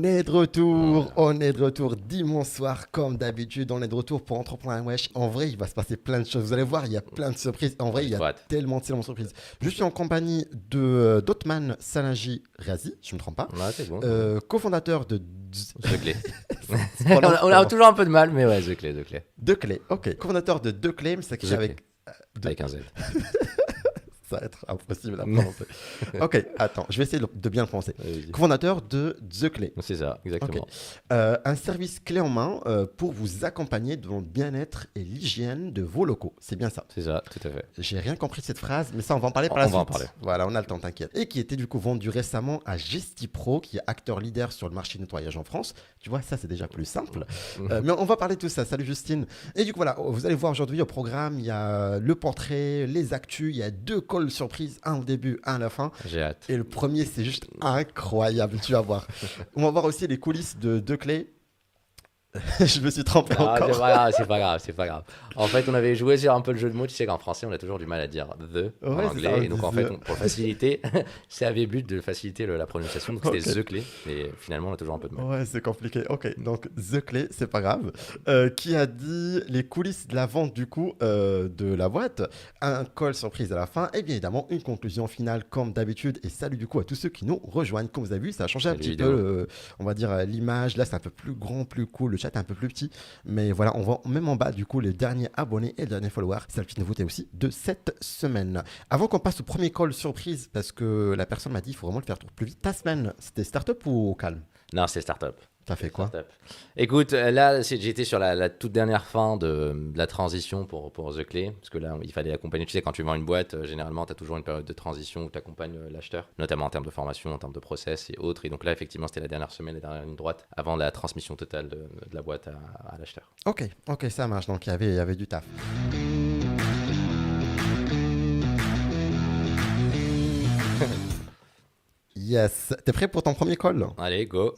On est de retour dimanche soir comme d'habitude. On est de retour pour Entreprendre Wesh. En vrai, il va se passer plein de choses. Vous allez voir, il y a plein de surprises. En vrai, il y a tellement de surprises. Je suis en compagnie de d'Othman Salingi Razi, je ne me trompe pas. Ouais, c'est bon. Cofondateur de The Clé. on a toujours un peu de mal, mais ouais, The Clé. De Clé, ok. Cofondateur de The Clé, c'est écrit avec un Z. Ça va être impossible à prononcer. Ok, attends, je vais essayer de bien le prononcer. Cofondateur de The Clé. C'est ça, exactement. Okay. Un service clé en main pour vous accompagner dans le bien-être et l'hygiène de vos locaux. C'est bien ça. C'est ça, tout à fait. J'ai rien compris de cette phrase, mais ça, on va en parler par la suite. On va en parler. Voilà, on a le temps, t'inquiète. Et qui était du coup vendu récemment à GestiPro, qui est acteur leader sur le marché du nettoyage en France. Tu vois, ça, c'est déjà plus simple. Mais on va parler de tout ça. Salut Justine. Et du coup, voilà, vous allez voir aujourd'hui au programme, il y a le portrait, les actus, il y a 2 calls surprises, un au début, un à la fin. J'ai hâte. Et le premier, c'est juste incroyable, tu vas voir. On va voir aussi les coulisses de The Clé. Je me suis trompé encore. C'est pas grave. En fait, on avait joué sur un peu le jeu de mots. Tu sais qu'en français, on a toujours du mal à dire the en anglais. Ça, et donc, en fait, pour faciliter, c'est avait but de faciliter la prononciation. Donc, c'était The Clé. Mais finalement, on a toujours un peu de mal. Ouais, c'est compliqué. Ok, donc The Clé, c'est pas grave. Qui a dit les coulisses de la vente du coup de la boîte, un call surprise à la fin et bien évidemment une conclusion finale comme d'habitude. Et salut du coup à tous ceux qui nous rejoignent. Comme vous avez vu, ça a changé un petit peu, on va dire, l'image. Là, c'est un peu plus grand, plus cool. Le chat est un peu plus petit. Mais voilà, on voit même en bas du coup les derniers abonnés et les derniers followers. C'est la petite nouveauté aussi de cette semaine. Avant qu'on passe au premier call surprise, parce que la personne m'a dit il faut vraiment le faire plus vite. Ta semaine, c'était startup ou au calme? Non, c'est startup. T'as fait quoi? Écoute, là, j'étais sur la toute dernière fin de la transition pour The Clé, parce que là, il fallait accompagner. Tu sais, quand tu vends une boîte, généralement, tu as toujours une période de transition où tu accompagnes l'acheteur, notamment en termes de formation, en termes de process et autres. Et donc là, effectivement, c'était la dernière semaine, la dernière ligne droite, avant la transmission totale de la boîte à l'acheteur. Ok, ça marche. Donc, il y avait du taf. Yes. T'es prêt pour ton premier call? Allez, go.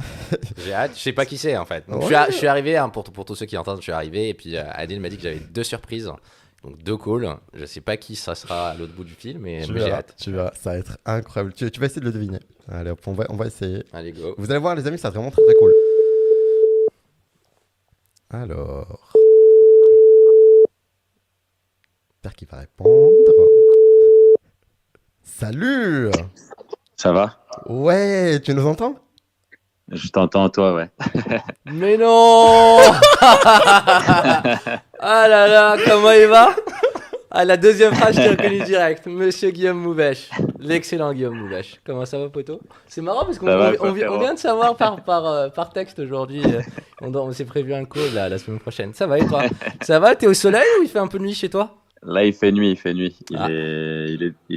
J'ai hâte. Je sais pas qui c'est en fait. Donc, je suis arrivé, pour tous ceux qui entendent, je suis arrivé et puis Adil m'a dit que j'avais 2 surprises. Donc 2 calls. Je sais pas qui ça sera à l'autre bout du fil, mais j'ai hâte. Tu verras, ça va être incroyable. Tu vas essayer de le deviner. Allez, hop, on va essayer. Allez, go. Vous allez voir les amis, ça va être vraiment très très cool. Alors... J'espère qu'il va répondre. Salut! Ça va? Ouais, tu nous entends? Je t'entends, toi, ouais. Mais non! Ah là là, comment il va? Ah, la deuxième phrase, je t'ai reconnu direct. Monsieur Guillaume Moubèche. L'excellent Guillaume Moubèche. Comment ça va, poto? C'est marrant parce qu'on vient de savoir par texte aujourd'hui. On s'est prévu un call la semaine prochaine. Ça va et toi? Ça va? T'es au soleil ou il fait un peu de nuit chez toi? Là, il fait nuit. Il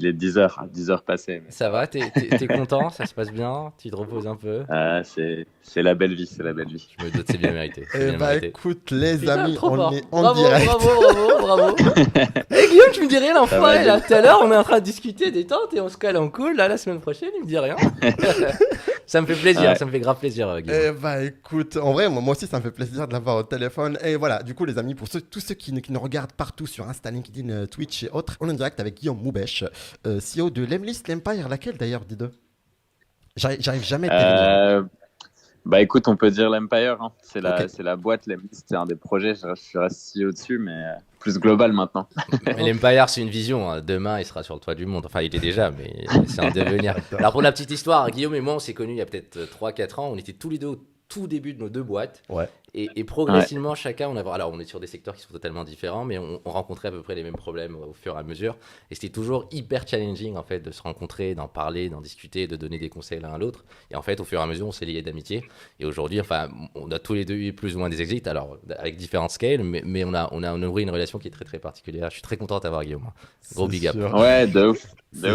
est 10h passées. Mais... Ça va? T'es content? Ça se passe bien? Tu te reposes un peu? C'est la belle vie, Je me doute, c'est bien mérité. Écoute, les amis, on est en direct. Bravo. Hey Guillaume, tu me dis rien, l'enfoiré, là. Tout à l'heure, on est en train de discuter, détente, et on se cale en call. Là, la semaine prochaine, il me dit rien. Ça me fait plaisir, ça me fait grave plaisir, Guillaume. Écoute, en vrai, moi aussi, ça me fait plaisir de l'avoir au téléphone. Et voilà, du coup, les amis, pour tous ceux qui nous regardent partout sur Insta, LinkedIn, Twitch et autres, on est en direct avec Guillaume Moubèche, CEO de Lemlist Empire, laquelle d'ailleurs, dis deux? J'arrive jamais à te Bah écoute, on peut dire l'Empire, hein. C'est la boîte, Lemlist, c'est un des projets, je reste CEO dessus, mais plus global maintenant. Mais l'Empire, c'est une vision, hein. Demain, il sera sur le toit du monde. Enfin, il est déjà, mais c'est un devenir. Alors pour la petite histoire, Guillaume et moi, on s'est connus il y a peut-être 3-4 ans, on était tous les deux au tout début de nos 2 boîtes. Ouais. Et progressivement, chacun, alors on est sur des secteurs qui sont totalement différents, mais on rencontrait à peu près les mêmes problèmes au fur et à mesure. Et c'était toujours hyper challenging, en fait, de se rencontrer, d'en parler, d'en discuter, de donner des conseils l'un à l'autre. Et en fait, au fur et à mesure, on s'est liés d'amitié. Et aujourd'hui, enfin, on a tous les deux eu plus ou moins des exits, alors avec différents scales, mais on a nourri une relation qui est très très particulière. Je suis très content d'avoir Guillaume. Gros big up. Ouais, de ouf.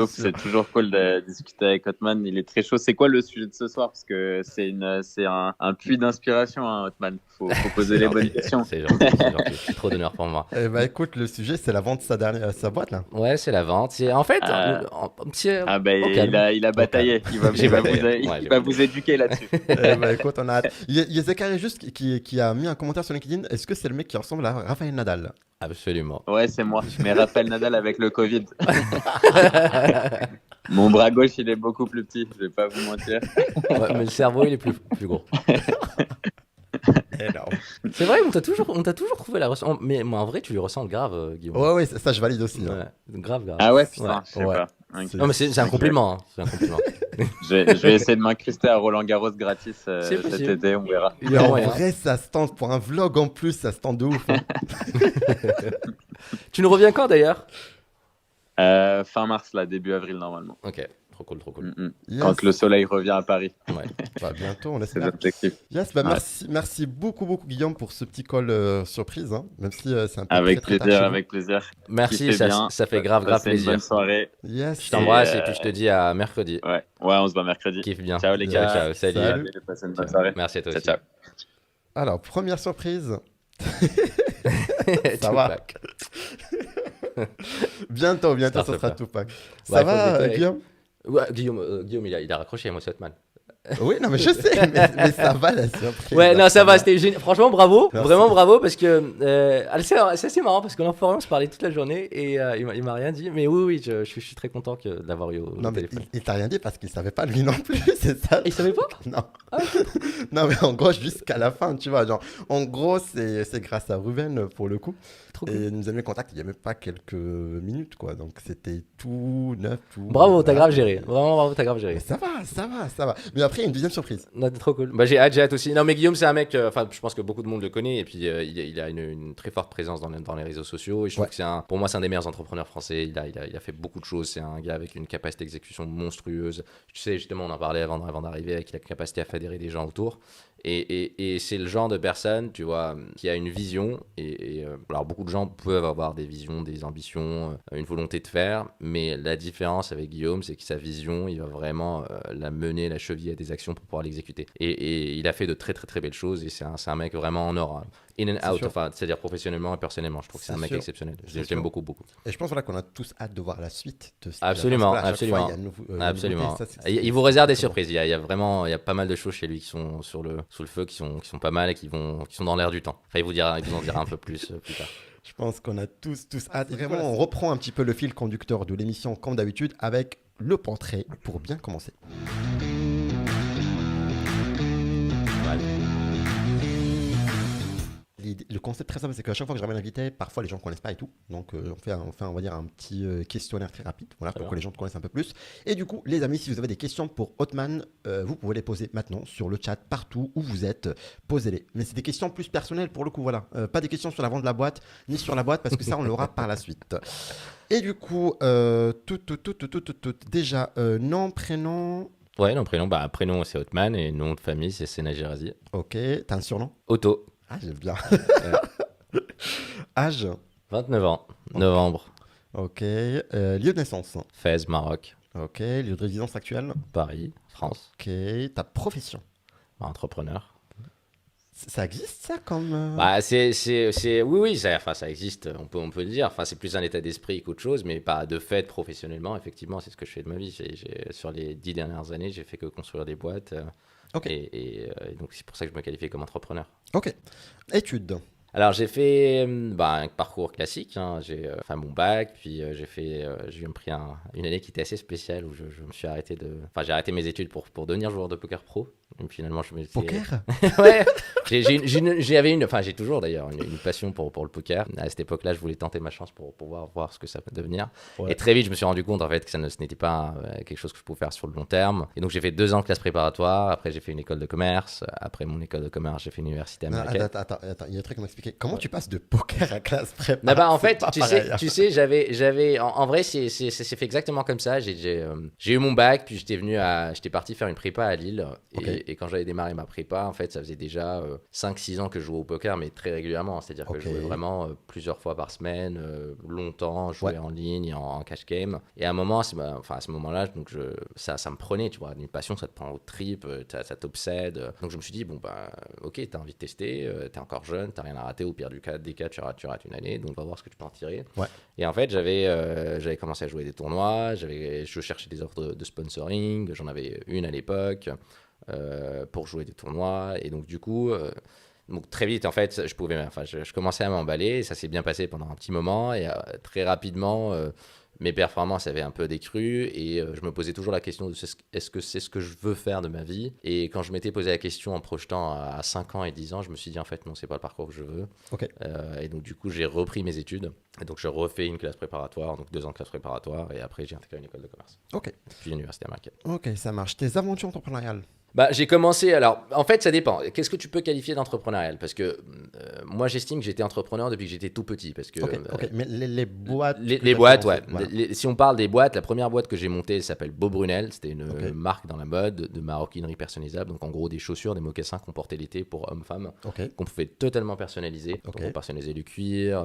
C'est toujours cool de discuter avec Othman. Il est très chaud. C'est quoi le sujet de ce soir? Parce que c'est un puits d'inspiration, hein, Othman. Faut poser les bonnes questions. C'est gentil. C'est trop d'honneur pour moi. Écoute, le sujet, c'est la vente de sa boîte, là. Ouais, c'est la vente. En fait, il a bataillé. Il va vous éduquer là-dessus. Écoute, on a hâte. Il y a Zachary juste qui a mis un commentaire sur LinkedIn. Est-ce que c'est le mec qui ressemble à Rafael Nadal? Absolument. Ouais, c'est moi. Mais Rafael Nadal avec le Covid. Mon bras gauche, il est beaucoup plus petit, je vais pas vous mentir. Ouais, mais le cerveau, il est plus gros. Énorme. C'est vrai, on t'a toujours trouvé la ressemblance. Mais en vrai, tu lui ressembles grave, Guillaume. Ouais, ça je valide aussi. Hein. Ouais, grave. Ah ouais, putain, Ouais. je sais Ouais. pas. Ok. Non, mais c'est un compliment. Hein. C'est un compliment. Je vais essayer de m'incruster à Roland Garros gratis C'est cet possible. été, on verra. Il y Et a en moyen. vrai, ça se tente pour un vlog en plus, ça se tente de ouf. Hein. Tu nous reviens quand d'ailleurs? Fin mars, là, début avril, normalement. Ok, trop cool. Yes. Quand le soleil revient à Paris, Ouais. Bah, bientôt, on c'est espère. l'objectif. Yes, bah, Ouais. merci beaucoup Guillaume pour ce petit call surprise, hein, même si c'est un peu Avec très, très tard plaisir, chez nous. avec plaisir. Merci, Kiffez bien. ça fait grave Passez une plaisir. bonne soirée. Yes. Je t'embrasse Et, et puis je te dis à mercredi. Ouais, on se voit mercredi. Kiffe bien. Ciao les gars. Ciao, salut. Salut. Allez, passez une bonne soirée. Merci à toi Ciao, aussi. ciao. Alors, première surprise. Ça va. Bientôt, Ça ça se sera fait. Tupac. Ouais, Ça faut va, le détailler. Guillaume? Ouais, Guillaume il a raccroché à moi, Sotman. Oui, non, mais je sais, mais ça va la surprise. Ouais, non, ça va, c'était. franchement, bravo. Merci. Vraiment bravo parce que c'est assez marrant parce que l'enfoiré, on se parlait toute la journée et il m'a rien dit. Mais oui, je suis très content d'avoir eu au Non, mais téléphone. il t'a rien dit parce qu'il savait pas lui non plus, c'est ça. Il savait pas? Non. Ah, ok. Non, mais en gros, jusqu'à la fin, tu vois. Genre, en gros, c'est grâce à Ruben pour le coup. Trop Et cool. il nous a mis en contact il y a même pas quelques minutes, quoi. Donc, c'était tout neuf, tout. Bravo, t'as voilà. grave géré. Vraiment, bravo, t'as grave Mais géré. ça va. Mais après, il y a une deuxième surprise. Non, t'es trop cool. Bah, j'ai hâte aussi. Non, mais Guillaume, c'est un mec, enfin, je pense que beaucoup de monde le connaît et puis il a une très forte présence dans les réseaux sociaux. Et je trouve Ouais. que pour moi, c'est un des meilleurs entrepreneurs français. Il a fait beaucoup de choses. C'est un gars avec une capacité d'exécution monstrueuse. Tu sais, justement, on en parlait avant d'arriver avec la capacité à fédérer des gens autour. Et c'est le genre de personne, tu vois, qui a une vision. Alors, beaucoup de gens peuvent avoir des visions, des ambitions, une volonté de faire. Mais la différence avec Guillaume, c'est que sa vision, il va vraiment la mener, la cheviller à des actions pour pouvoir l'exécuter. Et il a fait de très, très, très belles choses. Et c'est un mec vraiment en or. In and C'est out, sûr. enfin, c'est-à-dire professionnellement et personnellement. Je trouve que c'est C'est un mec sûr. exceptionnel. C'est J'aime sûr. beaucoup. Et je pense voilà, qu'on a tous hâte de voir la suite de ce Absolument, parce que, voilà, à chaque fois, absolument. il y a une Absolument. nouveauté, ça, c'est- Il vous réserve des c'est bon. surprises. Il y a vraiment, il y a pas mal de choses chez lui qui sont sous le feu, qui sont pas mal et qui sont dans l'air du temps. Enfin, il vous en dira un peu plus plus tard. Je pense qu'on a tous hâte. Et vraiment, on reprend un petit peu le fil conducteur de l'émission comme d'habitude avec le portrait pour bien commencer. Le concept très simple, c'est qu'à chaque fois que je ramène un invité, parfois les gens ne connaissent pas et tout. Donc on fait on va dire un petit questionnaire très rapide, voilà, Très pour bien. que les gens te connaissent un peu plus. Et du coup, les amis, si vous avez des questions pour Hotman, vous pouvez les poser maintenant sur le chat, partout où vous êtes, posez-les. Mais c'est des questions plus personnelles pour le coup, voilà. Pas des questions sur la vente de la boîte, ni sur la boîte, parce que ça, on l'aura par la suite. Et du coup, déjà, nom, prénom, Ouais, non, prénom c'est Hotman et nom de famille c'est Sena Gerazi. ok, t'as un surnom? Auto, Ah, j'aime bien. Âge, 29 ans, novembre, ok, lieu de naissance, Fès, Maroc, ok, lieu de résidence actuelle, Paris, France, ok, ta profession. entrepreneur. Ça existe ça comme... Bah, oui, ça existe, on peut le dire. Enfin, c'est plus un état d'esprit qu'autre chose, mais pas de fait professionnellement. Effectivement, c'est ce que je fais de ma vie. Sur les 10 dernières années, j'ai fait que construire des boîtes. Ok. Et donc, c'est pour ça que je me qualifie comme entrepreneur. Ok. Études. Alors, j'ai fait un parcours classique. Hein. J'ai fait mon bac, puis j'ai pris une année qui était assez spéciale où je me suis arrêté j'ai arrêté mes études pour devenir joueur de poker pro. Donc, finalement, je me suis... Poker. Ouais, j'ai toujours d'ailleurs une passion pour le poker. À cette époque-là, je voulais tenter ma chance pour pouvoir voir ce que ça peut devenir. Ouais. Et très vite, je me suis rendu compte en fait que ce n'était pas quelque chose que je pouvais faire sur le long terme. Et donc, j'ai fait 2 ans de classe préparatoire. Après, j'ai fait une école de commerce. Après mon école de commerce, j'ai fait une université Non, américaine. attends, il y a un truc à m'expliquer. Comment tu passes de poker à classe prépa? Non, bah, en C'est fait, pas tu pareil. sais, j'avais, en vrai, c'est fait exactement comme ça. J'ai eu mon bac, puis j'étais parti faire une prépa à Lille. Ok. Et quand j'avais démarré ma prépa, en fait, ça faisait déjà 5-6 ans que je jouais au poker, mais très régulièrement. C'est-à-dire que Ok. je jouais vraiment plusieurs fois par semaine, longtemps, je jouais Ouais. en ligne, en cash game. Et à un moment, à ce moment-là, donc ça me prenait, tu vois, une passion, ça te prend au trip, ça t'obsède. Donc je me suis dit, bon, bah, ok, t'as envie de tester, t'es encore jeune, t'as rien à rater, au pire des cas, tu rates une année, donc on va voir ce que tu peux en tirer. Ouais. Et en fait, j'avais commencé à jouer des tournois, je cherchais des offres de sponsoring, j'en avais une à l'époque pour jouer des tournois. Et donc, du coup, donc, très vite, en fait, je commençais à m'emballer. Et ça s'est bien passé pendant un petit moment. Et très rapidement, mes performances avaient un peu décru et je me posais toujours la question de est-ce que c'est ce que je veux faire de ma vie. Et quand je m'étais posé la question en projetant à 5 ans et 10 ans, je me suis dit en fait non, c'est pas le parcours que je veux. Ok. Et donc du coup j'ai repris mes études et donc je refais une classe préparatoire, donc 2 ans de classe préparatoire et après j'ai intégré une école de commerce. Ok. Puis l'université américaine. Ok, ça marche. Tes aventures entrepreneuriales? Bah, j'ai commencé, alors en fait ça dépend. Qu'est-ce que tu peux qualifier d'entrepreneurial? Parce que moi j'estime que j'étais entrepreneur depuis que j'étais tout petit. Parce que, Ok, mais les boîtes. Les boîtes, ouais. Voilà. Si on parle des boîtes, la première boîte que j'ai montée elle s'appelle Beau Brunel. C'était une marque dans la mode de maroquinerie personnalisable. Donc en gros des chaussures, des mocassins qu'on portait l'été pour hommes-femmes. Qu'on pouvait totalement personnaliser. Donc on personnalisait le cuir,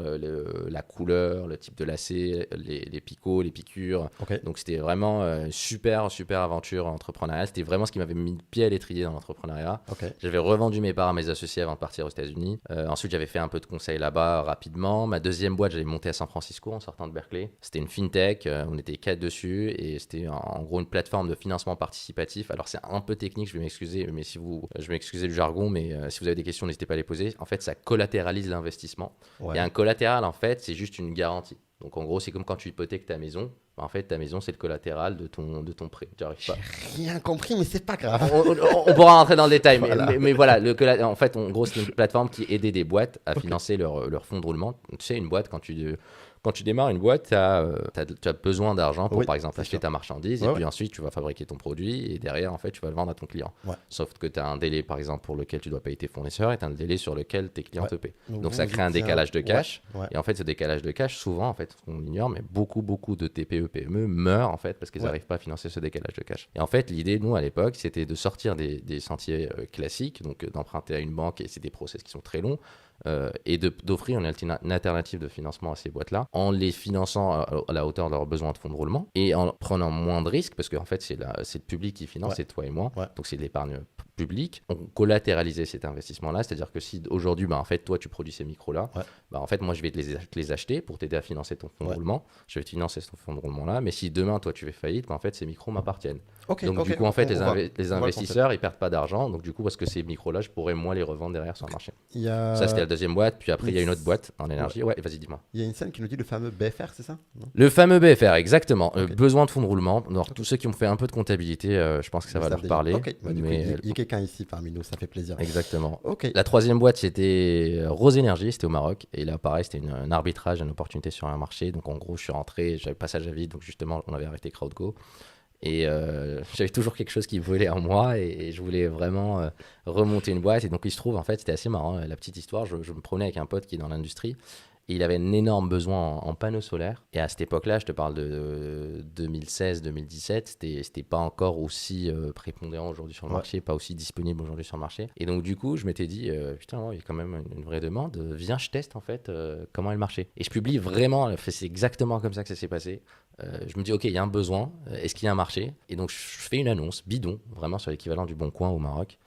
la couleur, le type de lacet, les picots, les piqûres. Donc c'était vraiment super aventure entrepreneuriale. C'était vraiment ce qui m'avait mis le pied à l'étrier dans l'entrepreneuriat. J'avais revendu mes parts à mes associés avant de partir aux États-Unis. Ensuite, j'avais fait un peu de conseils là-bas rapidement. Ma deuxième boîte, j'avais monté à San Francisco en sortant de Berkeley. C'était une fintech. On était 4 dessus et c'était en gros une plateforme de financement participatif. Alors, c'est un peu technique, je vais m'excuser, mais je vais m'excuser du jargon, mais si vous avez des questions, n'hésitez pas à les poser. En fait, ça collatéralise l'investissement. Et un collatéral, en fait, c'est juste une garantie. Donc, en gros, c'est comme quand tu hypothèques ta maison. En fait, ta maison, c'est le collatéral de ton prêt. J'arrive pas. J'ai rien compris, mais c'est pas grave. On pourra rentrer dans le détail. Voilà. Mais voilà, en fait, en gros, c'est une plateforme qui aidait des boîtes à financer leur fonds de roulement. Tu sais, une boîte, quand tu démarres une boîte, tu as besoin d'argent pour, par exemple, acheter ta marchandise. Et puis ensuite, tu vas fabriquer ton produit. Et derrière, en fait, tu vas le vendre à ton client. Sauf que tu as un délai, par exemple, pour lequel tu dois payer tes fournisseurs et tu as un délai sur lequel tes clients te paient. Donc, ça crée un décalage de cash. Et en fait, ce décalage de cash, souvent, en fait, on ignore, mais beaucoup de TPE, PME meurent, en fait, parce qu'ils n'arrivent pas à financer ce décalage de cash. Et en fait, l'idée, nous, à l'époque, c'était de sortir des sentiers classiques, donc d'emprunter à une banque, et c'est des process qui sont très longs, et d'offrir une alternative de financement à ces boîtes-là en les finançant à la hauteur de leurs besoins de fonds de roulement et en prenant moins de risques parce qu'en fait c'est le public qui finance, c'est toi et moi, donc c'est de l'épargne publique. On collatéralisait cet investissement-là, c'est-à-dire que si aujourd'hui, en fait, toi tu produis ces micros-là, en fait moi je vais te les acheter pour t'aider à financer ton fonds de roulement, je vais te financer ce fonds de roulement-là, mais si demain toi tu fais faillite, en fait ces micros m'appartiennent. Donc du coup en fait les investisseurs ils perdent pas d'argent, donc du coup parce que ces micros-là je pourrais moi les revendre derrière sur le marché. Ça c'était la deuxième boîte, puis après il y a une autre boîte en énergie. Ouais, vas-y dis-moi. Il y a une scène qui nous dit le fameux BFR, c'est ça? Le fameux BFR, exactement. Besoin de fonds de roulement. Alors tous ceux qui ont fait un peu de comptabilité, je pense que ça va leur parler. Il y a quelqu'un ici parmi nous, ça fait plaisir. Exactement. La troisième boîte c'était Rose Énergie, c'était au Maroc, et là pareil c'était un arbitrage, une opportunité sur un marché. Donc en gros je suis rentré, j'avais passage à vide, donc justement on avait arrêté CrowdGo. Et j'avais toujours quelque chose qui volait en moi et je voulais vraiment remonter une boîte. Et donc il se trouve, en fait, c'était assez marrant, la petite histoire, je me promenais avec un pote qui est dans l'industrie et il avait un énorme besoin en panneaux solaires. Et à cette époque-là, je te parle de 2016-2017, c'était pas encore aussi prépondérant aujourd'hui sur le marché, pas aussi disponible aujourd'hui sur le marché. Et donc du coup, je m'étais dit, putain, il y a quand même une vraie demande, viens, je teste en fait comment elle marchait. Et je publie vraiment, c'est exactement comme ça que ça s'est passé. Je me dis, ok, il y a un besoin, est-ce qu'il y a un marché? Et donc, je fais une annonce bidon, vraiment sur l'équivalent du Bon Coin au Maroc.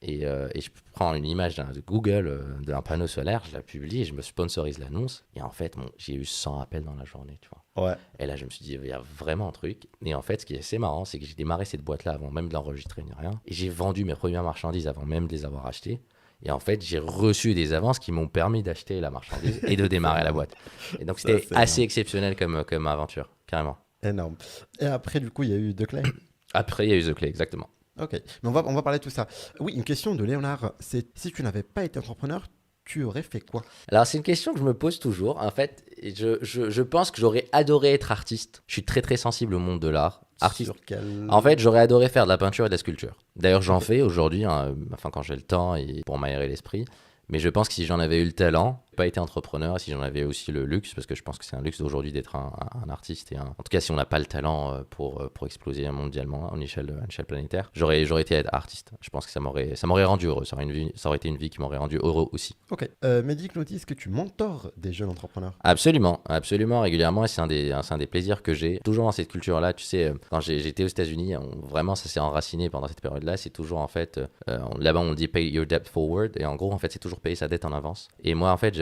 Et je prends une image de Google d'un panneau solaire, je la publie et je me sponsorise l'annonce. Et en fait, j'ai eu 100 appels dans la journée, tu vois. Et là, je me suis dit, il y a vraiment un truc. Et en fait, ce qui est assez marrant, c'est que j'ai démarré cette boîte-là avant même de l'enregistrer ni rien. Et j'ai vendu mes premières marchandises avant même de les avoir achetées. Et en fait, j'ai reçu des avances qui m'ont permis d'acheter la marchandise et de démarrer la boîte. Et donc, c'était assez exceptionnel comme aventure, carrément. Énorme. Et après, du coup, il y a eu The Clay. Après, il y a eu The Clay, exactement. Ok, mais on va parler de tout ça. Oui, une question de Léonard, c'est si tu n'avais pas été entrepreneur, tu aurais fait quoi? Alors, c'est une question que je me pose toujours. En fait, je pense que j'aurais adoré être artiste. Je suis très, très sensible au monde de l'art. Artiste. En fait, j'aurais adoré faire de la peinture et de la sculpture. D'ailleurs, j'en fais aujourd'hui, quand j'ai le temps et pour m'aérer l'esprit. Mais je pense que si j'en avais eu le talent, pas été entrepreneur, si j'en avais aussi le luxe, parce que je pense que c'est un luxe d'aujourd'hui d'être un artiste, en tout cas si on n'a pas le talent pour exploser mondialement à échelle planétaire, j'aurais été artiste. Je pense que ça m'aurait rendu heureux, ça aurait été une vie qui m'aurait rendu heureux aussi. Ok, Mehdi, Claudie, est-ce que tu mentors des jeunes entrepreneurs? Absolument, régulièrement, et c'est un des plaisirs que j'ai. Toujours dans cette culture-là, tu sais, quand j'étais aux États-Unis, vraiment ça s'est enraciné pendant cette période-là, c'est toujours en fait, là-bas on dit pay your debt forward, et en gros en fait c'est toujours payer sa dette en avance. Et moi en fait,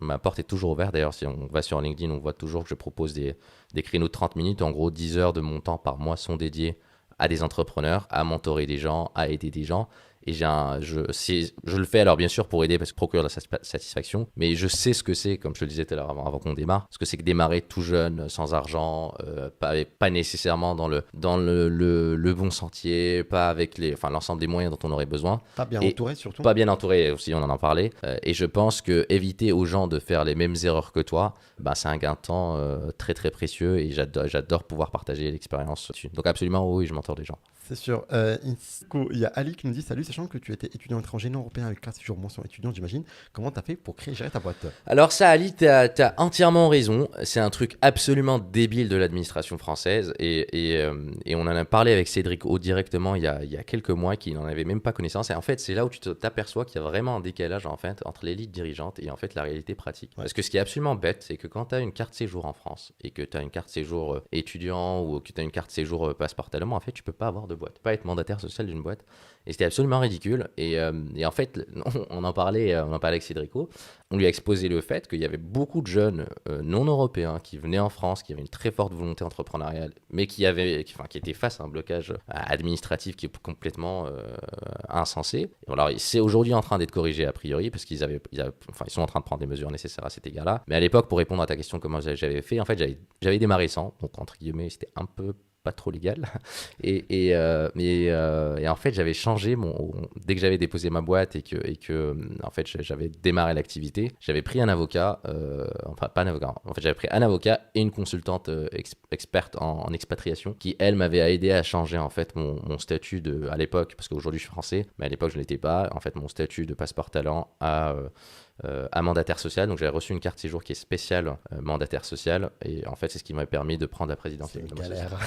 ma porte est toujours ouverte. D'ailleurs, si on va sur LinkedIn, on voit toujours que je propose des créneaux de 30 minutes. En gros, 10 heures de mon temps par mois sont dédiés à des entrepreneurs, à mentorer des gens, à aider des gens. je le fais alors bien sûr pour aider parce que procurer de la satisfaction, mais je sais ce que c'est, comme je le disais tout à l'heure avant qu'on démarre, ce que c'est que démarrer tout jeune, sans argent, pas nécessairement dans le bon sentier, pas avec l'ensemble des moyens dont on aurait besoin. Pas bien entouré surtout. Pas bien entouré aussi, on en parlait. Et je pense que éviter aux gens de faire les mêmes erreurs que toi, c'est un gain de temps très très précieux et j'adore pouvoir partager l'expérience dessus. Donc absolument, oui, je mentor des gens. C'est sûr. Il y a Ali qui nous dit salut, sachant que tu étais étudiant étranger non européen avec 4 jours mention étudiant, j'imagine. Comment tu as fait pour créer et gérer ta boîte? Alors ça, Ali, t'as entièrement raison. C'est un truc absolument débile de l'administration française et on en a parlé avec Cédric O directement il y a quelques mois, qui n'en avait même pas connaissance. Et en fait, c'est là où tu t'aperçois qu'il y a vraiment un décalage en fait entre l'élite dirigeante et en fait la réalité pratique. Ouais. Parce que ce qui est absolument bête, c'est que quand tu as une carte séjour en France et que tu as une carte séjour étudiant ou que tu as une carte séjour passeport talent, en fait, tu peux pas avoir de boîte, pas être mandataire social d'une boîte. Et c'était absolument ridicule. Et en fait, on en parlait avec Cédrico. On lui a exposé le fait qu'il y avait beaucoup de jeunes non européens qui venaient en France, qui avaient une très forte volonté entrepreneuriale, mais qui étaient face à un blocage administratif qui est complètement insensé. Et alors, c'est aujourd'hui en train d'être corrigé a priori, parce ils sont en train de prendre des mesures nécessaires à cet égard-là. Mais à l'époque, pour répondre à ta question, comment j'avais fait, en fait, j'avais démarré sans, donc entre guillemets, c'était un peu pas trop légal et en fait j'avais changé dès que j'avais déposé ma boîte et que en fait j'avais démarré l'activité, j'avais pris un avocat pas un avocat, en fait j'avais pris un avocat et une consultante experte en expatriation qui elle m'avait aidé à changer en fait mon statut à l'époque, parce qu'aujourd'hui je suis français mais à l'époque je n'étais pas, en fait mon statut de passeport talent à mandataire social. Donc j'avais reçu une carte séjour qui est spéciale mandataire social et en fait c'est ce qui m'a permis de prendre la présidence.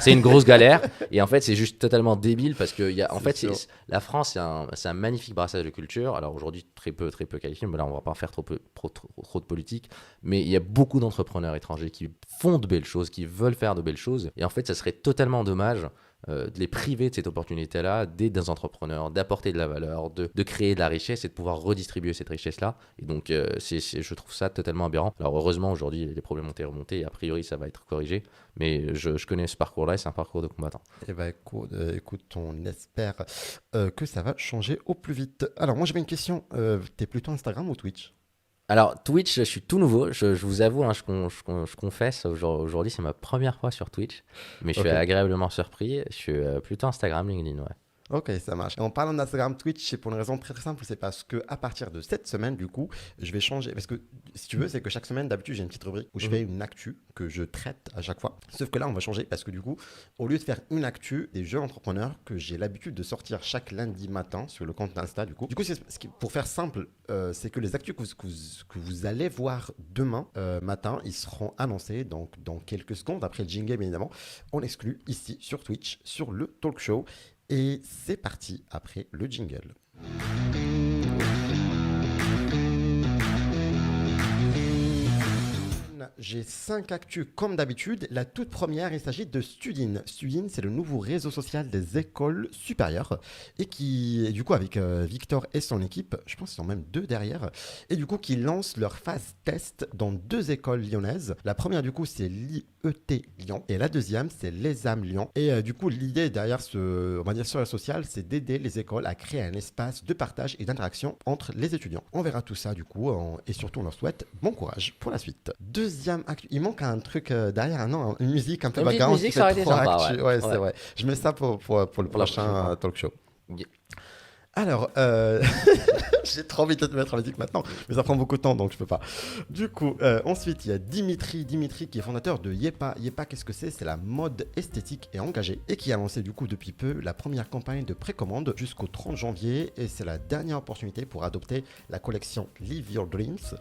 C'est une grosse galère et en fait c'est juste totalement débile parce que la France c'est un magnifique brassage de culture. Alors aujourd'hui très peu qualifié, mais là on va pas faire trop de politique, mais il y a beaucoup d'entrepreneurs étrangers qui font de belles choses, qui veulent faire de belles choses et en fait ça serait totalement dommage de les priver de cette opportunité-là, d'aider des entrepreneurs, d'apporter de la valeur, de créer de la richesse et de pouvoir redistribuer cette richesse-là. Et donc, je trouve ça totalement aberrant. Alors, heureusement, aujourd'hui, les problèmes ont été remontés et a priori, ça va être corrigé. Mais je connais ce parcours-là et c'est un parcours de combattant. Eh ben, écoute, on espère que ça va changer au plus vite. Alors, moi, j'avais une question. T'es plutôt Instagram ou Twitch ? Alors Twitch, je suis tout nouveau, je vous avoue, hein, je confesse, aujourd'hui c'est ma première fois sur Twitch, mais je suis agréablement surpris, je suis plutôt Instagram, LinkedIn, ouais. Ok, ça marche. Et en parlant d'Instagram, Twitch, c'est pour une raison très très simple, c'est parce que à partir de cette semaine, du coup, je vais changer. Parce que si tu veux, c'est que chaque semaine, d'habitude, j'ai une petite rubrique où je fais une actu que je traite à chaque fois. Sauf que là, on va changer parce que du coup, au lieu de faire une actu des jeunes entrepreneurs que j'ai l'habitude de sortir chaque lundi matin sur le compte d'Insta, du coup, pour faire simple, c'est que les actus que vous allez voir demain matin, ils seront annoncés donc dans quelques secondes après le jingle, bien évidemment. On exclut ici sur Twitch, sur le talk show. Et c'est parti après le jingle. J'ai 5 actus comme d'habitude. La toute première, il s'agit de Studin. Studin, c'est le nouveau réseau social des écoles supérieures et qui, du coup, avec Victor et son équipe, je pense qu'ils sont même 2 derrière, et du coup, qui lancent leur phase test dans 2 écoles lyonnaises. La première, du coup, c'est l'IET Lyon et la deuxième, c'est l'ESAM Lyon. Et du coup, l'idée derrière ce réseau social, c'est d'aider les écoles à créer un espace de partage et d'interaction entre les étudiants. On verra tout ça, du coup, et surtout, on leur souhaite bon courage pour la suite. Deuxième actu, il manque un truc derrière, non, une musique un peu background. Musique, ça aurait été sympa, ouais, c'est vrai. Je mets ça pour le prochain talk show. Yeah. Alors, j'ai trop envie de te mettre la musique maintenant, mais ça prend beaucoup de temps, donc je peux pas. Du coup, ensuite, il y a Dimitri qui est fondateur de Yepa. Yepa, qu'est-ce que c'est ? C'est la mode esthétique et engagée, et qui a lancé du coup depuis peu la première campagne de précommande jusqu'au 30 janvier, et c'est la dernière opportunité pour adopter la collection Live Your Dreams.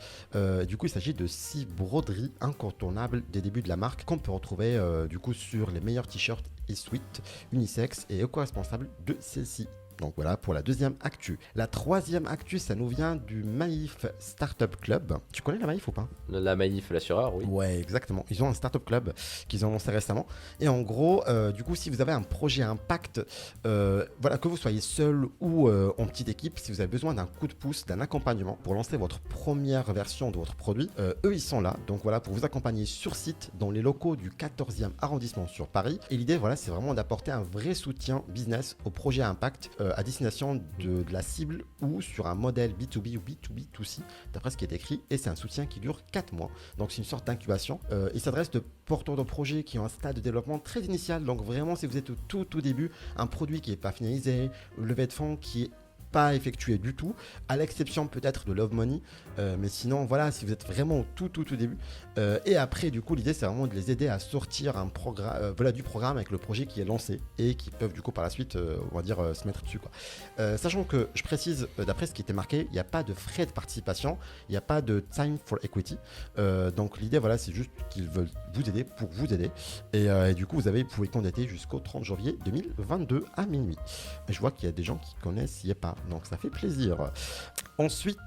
Du coup, il s'agit de 6 broderies incontournables des débuts de la marque qu'on peut retrouver du coup sur les meilleurs t-shirts et sweats unisex et éco-responsables de celle-ci. Donc voilà pour la deuxième actu. La troisième actu, ça nous vient du Maïf Startup Club. Tu connais la Maïf ou pas ? La Maïf, l'assureur, oui. Ouais, exactement. Ils ont un Startup Club qu'ils ont lancé récemment. Et en gros, du coup, si vous avez un projet impact, voilà, que vous soyez seul ou en petite équipe, si vous avez besoin d'un coup de pouce, d'un accompagnement pour lancer votre première version de votre produit, eux, ils sont là. Donc voilà, pour vous accompagner sur site dans les locaux du 14e arrondissement sur Paris. Et l'idée, voilà, c'est vraiment d'apporter un vrai soutien business au projet impact à destination de la cible ou sur un modèle B2B ou B2B2C, d'après ce qui est écrit, et c'est un soutien qui dure 4 mois. Donc c'est une sorte d'incubation. Il s'adresse de porteurs de projets qui ont un stade de développement très initial. Donc vraiment, si vous êtes au tout début, un produit qui n'est pas finalisé, levée de fonds qui est pas effectué du tout, à l'exception peut-être de Love Money, mais sinon voilà, si vous êtes vraiment au tout début, et après du coup l'idée c'est vraiment de les aider à sortir un programme, du programme avec le projet qui est lancé et qui peuvent du coup par la suite on va dire se mettre dessus quoi. Sachant que je précise d'après ce qui était marqué, il n'y a pas de frais de participation, il n'y a pas de time for equity, donc l'idée voilà c'est juste qu'ils veulent vous aider pour vous aider, et du coup vous pouvez candidater jusqu'au 30 janvier 2022 à minuit. Et je vois qu'il y a des gens qui connaissent YEPA, donc ça fait plaisir. Ensuite,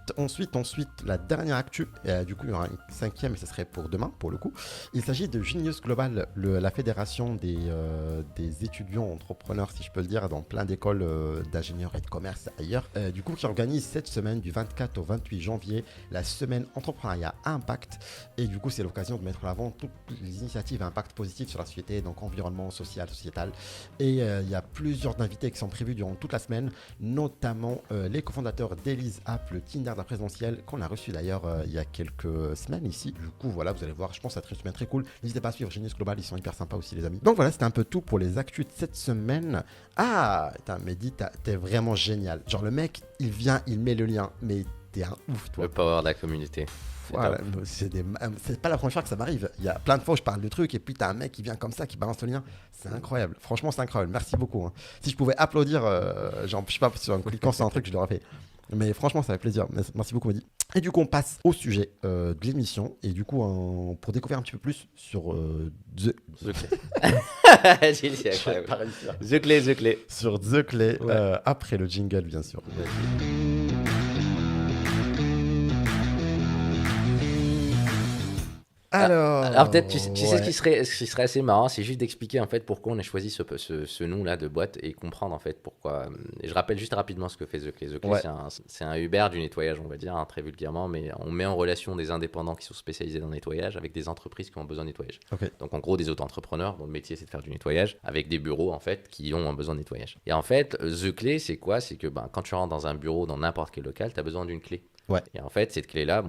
la dernière actu, du coup il y aura une cinquième et ce serait pour demain pour le coup. Il s'agit de Genius Global, la fédération des étudiants entrepreneurs, si je peux le dire, dans plein d'écoles d'ingénieurs et de commerce ailleurs. Du coup qui organise cette semaine du 24 au 28 janvier la semaine entrepreneuriat à impact. Et du coup c'est l'occasion de mettre en avant toutes les initiatives à impact positif sur la société, donc environnement, social, sociétal. Et il y a plusieurs invités qui sont prévus durant toute la semaine, notamment les cofondateurs d'Elise App, le Tinder d'un présentiel, qu'on a reçu d'ailleurs il y a quelques semaines ici. Du coup, voilà, vous allez voir, je pense que ça va être une semaine très cool. N'hésitez pas à suivre Genius Global, ils sont hyper sympas aussi, les amis. Donc voilà, c'était un peu tout pour les actus de cette semaine. Ah, putain, Mehdi, t'es vraiment génial. Genre, le mec, il vient, il met le lien, mais t'es un ouf, toi. Le power de la communauté. Voilà, c'est pas la première fois que ça m'arrive. Il y a plein de fois où je parle de trucs et puis t'as un mec qui vient comme ça, qui balance le lien. C'est incroyable. Franchement, c'est incroyable. Merci beaucoup. Hein. Si je pouvais applaudir, genre, je sais pas, en cliquant sur un truc, je l'aurais fait. Mais franchement, ça fait plaisir. Merci beaucoup, Mehdi. Et du coup, on passe au sujet de l'émission. Et du coup, pour découvrir un petit peu plus sur The Clé. Sur The Clé, Ouais. après le jingle, bien sûr. Alors peut-être, tu sais ouais. ce qui serait assez marrant, c'est juste d'expliquer en fait pourquoi on a choisi ce nom-là de boîte et comprendre en fait pourquoi. Et je rappelle juste rapidement ce que fait The Clé. The Clé, Ouais. c'est un Uber du nettoyage, on va dire, très vulgairement, mais on met en relation des indépendants qui sont spécialisés dans le nettoyage avec des entreprises qui ont besoin de nettoyage. Ok. Donc en gros, des auto-entrepreneurs dont le métier c'est de faire du nettoyage avec des bureaux en fait qui ont un besoin de nettoyage. Et en fait, The Clé, c'est quoi? C'est que quand tu rentres dans un bureau, dans n'importe quel local, tu as besoin d'une clé. Ouais. Et en fait, cette clé-là,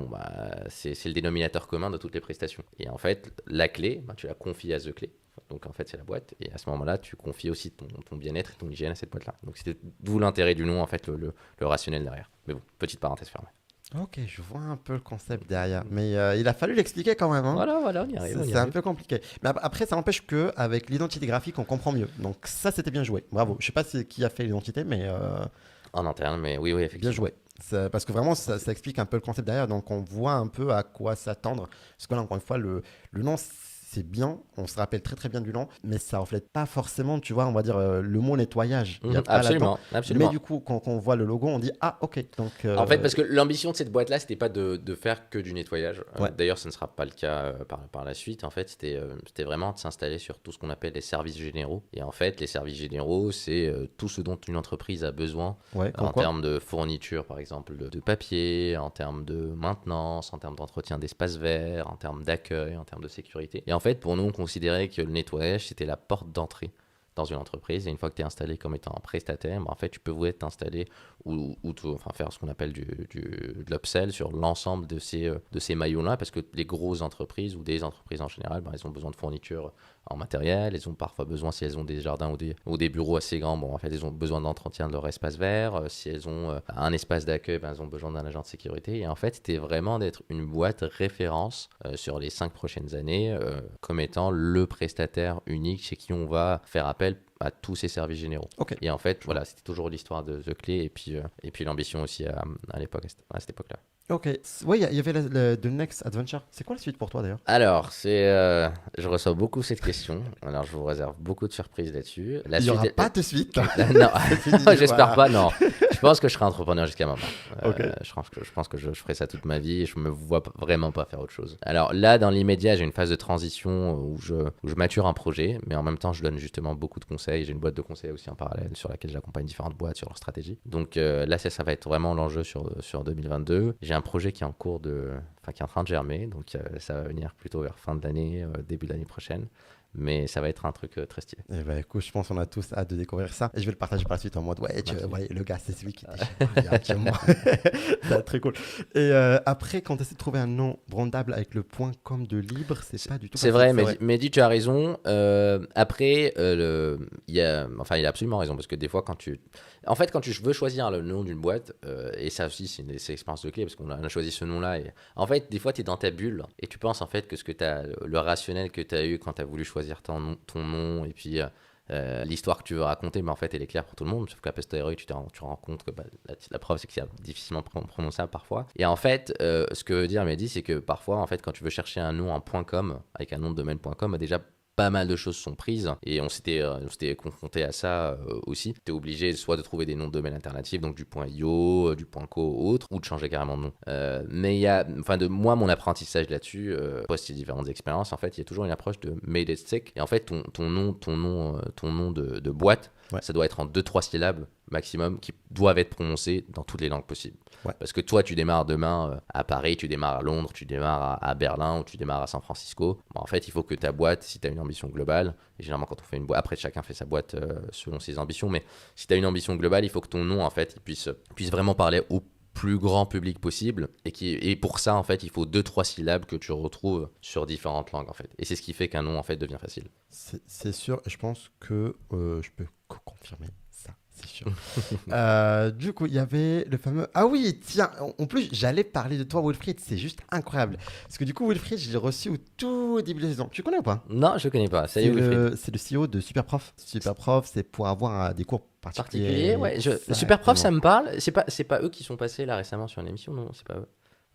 c'est le dénominateur commun de toutes les prestations. Et en fait, la clé, tu la confies à The Clé. Donc en fait, c'est la boîte. Et à ce moment-là, tu confies aussi ton bien-être et ton hygiène à cette boîte-là. Donc c'était d'où l'intérêt du nom, en fait, le rationnel derrière. Mais bon, petite parenthèse fermée. Ok, je vois un peu le concept derrière. Mais il a fallu l'expliquer quand même. Hein. Voilà, on y arrive. C'est un peu compliqué. Mais après, ça n'empêche qu'avec l'identité graphique, on comprend mieux. Donc ça, c'était bien joué. Bravo. Je sais pas qui a fait l'identité, mais En interne, mais oui, effectivement. bien joué. Parce que vraiment, ça explique un peu le concept derrière. Donc on voit un peu à quoi s'attendre. Parce que là, encore une fois, le nom, c'est bien. On se rappelle très bien du nom. Mais ça reflète pas forcément, tu vois, on va dire le mot nettoyage. Il y a pas là-dedans. Absolument. Mais du coup, quand on voit le logo, on dit ah, ok. Donc, En fait, parce que l'ambition de cette boîte-là, c'était pas de faire que du nettoyage. Ouais. D'ailleurs, ce ne sera pas le cas par la suite. En fait, c'était vraiment de s'installer sur tout ce qu'on appelle les services généraux. Et en fait, les services généraux, c'est tout ce dont une entreprise a besoin ouais, en quoi termes de fourniture, par exemple, de papier, en termes de maintenance, en termes d'entretien d'espaces verts, en termes d'accueil, en termes de sécurité. Et en fait, pour nous, on considérait que le nettoyage, c'était la porte d'entrée dans une entreprise. Et une fois que tu es installé comme étant un prestataire, en fait, tu peux t'installer ou faire ce qu'on appelle de l'upsell sur l'ensemble de ces maillons-là, parce que les grosses entreprises ou des entreprises en général, elles ont besoin de fournitures en matériel, elles ont parfois besoin, si elles ont des jardins ou des bureaux assez grands, en fait, elles ont besoin d'entretien de leur espace vert. Si elles ont un espace d'accueil, elles ont besoin d'un agent de sécurité. Et en fait, c'était vraiment d'être une boîte référence sur les 5 prochaines années comme étant le prestataire unique chez qui on va faire appel à tous ces services généraux. Ok. Et en fait, voilà, c'était toujours l'histoire de The Clé et puis l'ambition aussi à cette époque-là. Ok. Oui, il y avait The Next Adventure. C'est quoi la suite pour toi d'ailleurs? Alors, je reçois beaucoup cette question. Alors, je vous réserve beaucoup de surprises là-dessus. Il n'y aura pas de suite. Non, fini, j'espère voilà. pas, non. Je pense que je serai entrepreneur jusqu'à ma mort. Ok. Je pense que je ferai ça toute ma vie et je me vois vraiment pas faire autre chose. Alors là, dans l'immédiat, j'ai une phase de transition où je mature un projet, mais en même temps, je donne justement beaucoup de conseils. J'ai une boîte de conseils aussi en parallèle sur laquelle j'accompagne différentes boîtes sur leur stratégie. Donc là, ça va être vraiment l'enjeu sur 2022. J'ai un projet qui est en qui est en train de germer, donc ça va venir plutôt vers fin de l'année, début de l'année prochaine. mais ça va être un truc très stylé. Et bah écoute, je pense qu'on a tous hâte de découvrir ça. Et je vais le partager par la suite en mode ouais, le gars, c'est celui qui était chez moi. Ça va être très cool. Et après, quand tu essaies de trouver un nom brandable avec le .com de libre, c'est pas du tout C'est vrai, Mehdi, tu as raison. Après, il a absolument raison parce que des fois, quand tu veux choisir le nom d'une boîte, et ça aussi, c'est une expérience de clé parce qu'on a choisi ce nom-là. Et en fait, des fois, tu es dans ta bulle et tu penses en fait que le rationnel que tu as eu quand tu as voulu choisir ton nom et puis l'histoire que tu veux raconter, mais en fait, elle est claire pour tout le monde. Sauf qu'à posteriori, tu rends compte que la preuve, c'est que c'est difficilement prononçable parfois. Et en fait, ce que veut dire Mehdi, c'est que parfois, en fait, quand tu veux chercher un nom en .com avec un nom de domaine .com, déjà pas mal de choses sont prises et on s'était confronté à ça aussi. Tu es obligé soit de trouver des noms de domaine alternatifs, donc du .io, du .co ou autre, ou de changer carrément de nom. Mais il y a, moi, mon apprentissage là-dessus, post ces différentes expériences, en fait, il y a toujours une approche de made it stick. Et en fait, ton nom de boîte, ça doit être en 2-3 syllabes maximum qui doivent être prononcées dans toutes les langues possibles. Parce que toi, tu démarres demain à Paris, tu démarres à Londres, tu démarres à Berlin ou tu démarres à San Francisco. En fait, il faut que ta boîte, si tu as une ambition globale, et généralement quand on fait une boîte, après chacun fait sa boîte selon ses ambitions, mais si tu as une ambition globale, il faut que ton nom, en fait, il puisse vraiment parler au plus grand public possible et pour ça, en fait, il faut 2-3 syllabes que tu retrouves sur différentes langues, en fait. Et c'est ce qui fait qu'un nom, en fait, devient facile. C'est sûr, et je pense que je peux confirmer. C'est sûr. Du coup, il y avait le fameux... Ah oui, tiens, en plus, j'allais parler de toi, Wilfried. C'est juste incroyable. Parce que du coup, Wilfried, je l'ai reçu au tout début de la saison. Tu connais ou pas? Non, je connais pas. Salut, Wilfried. C'est le CEO de Superprof. Superprof, c'est pour avoir des cours particuliers. Ouais. Superprof, ça me parle. C'est pas eux qui sont passés là récemment sur une émission, non? C'est pas eux.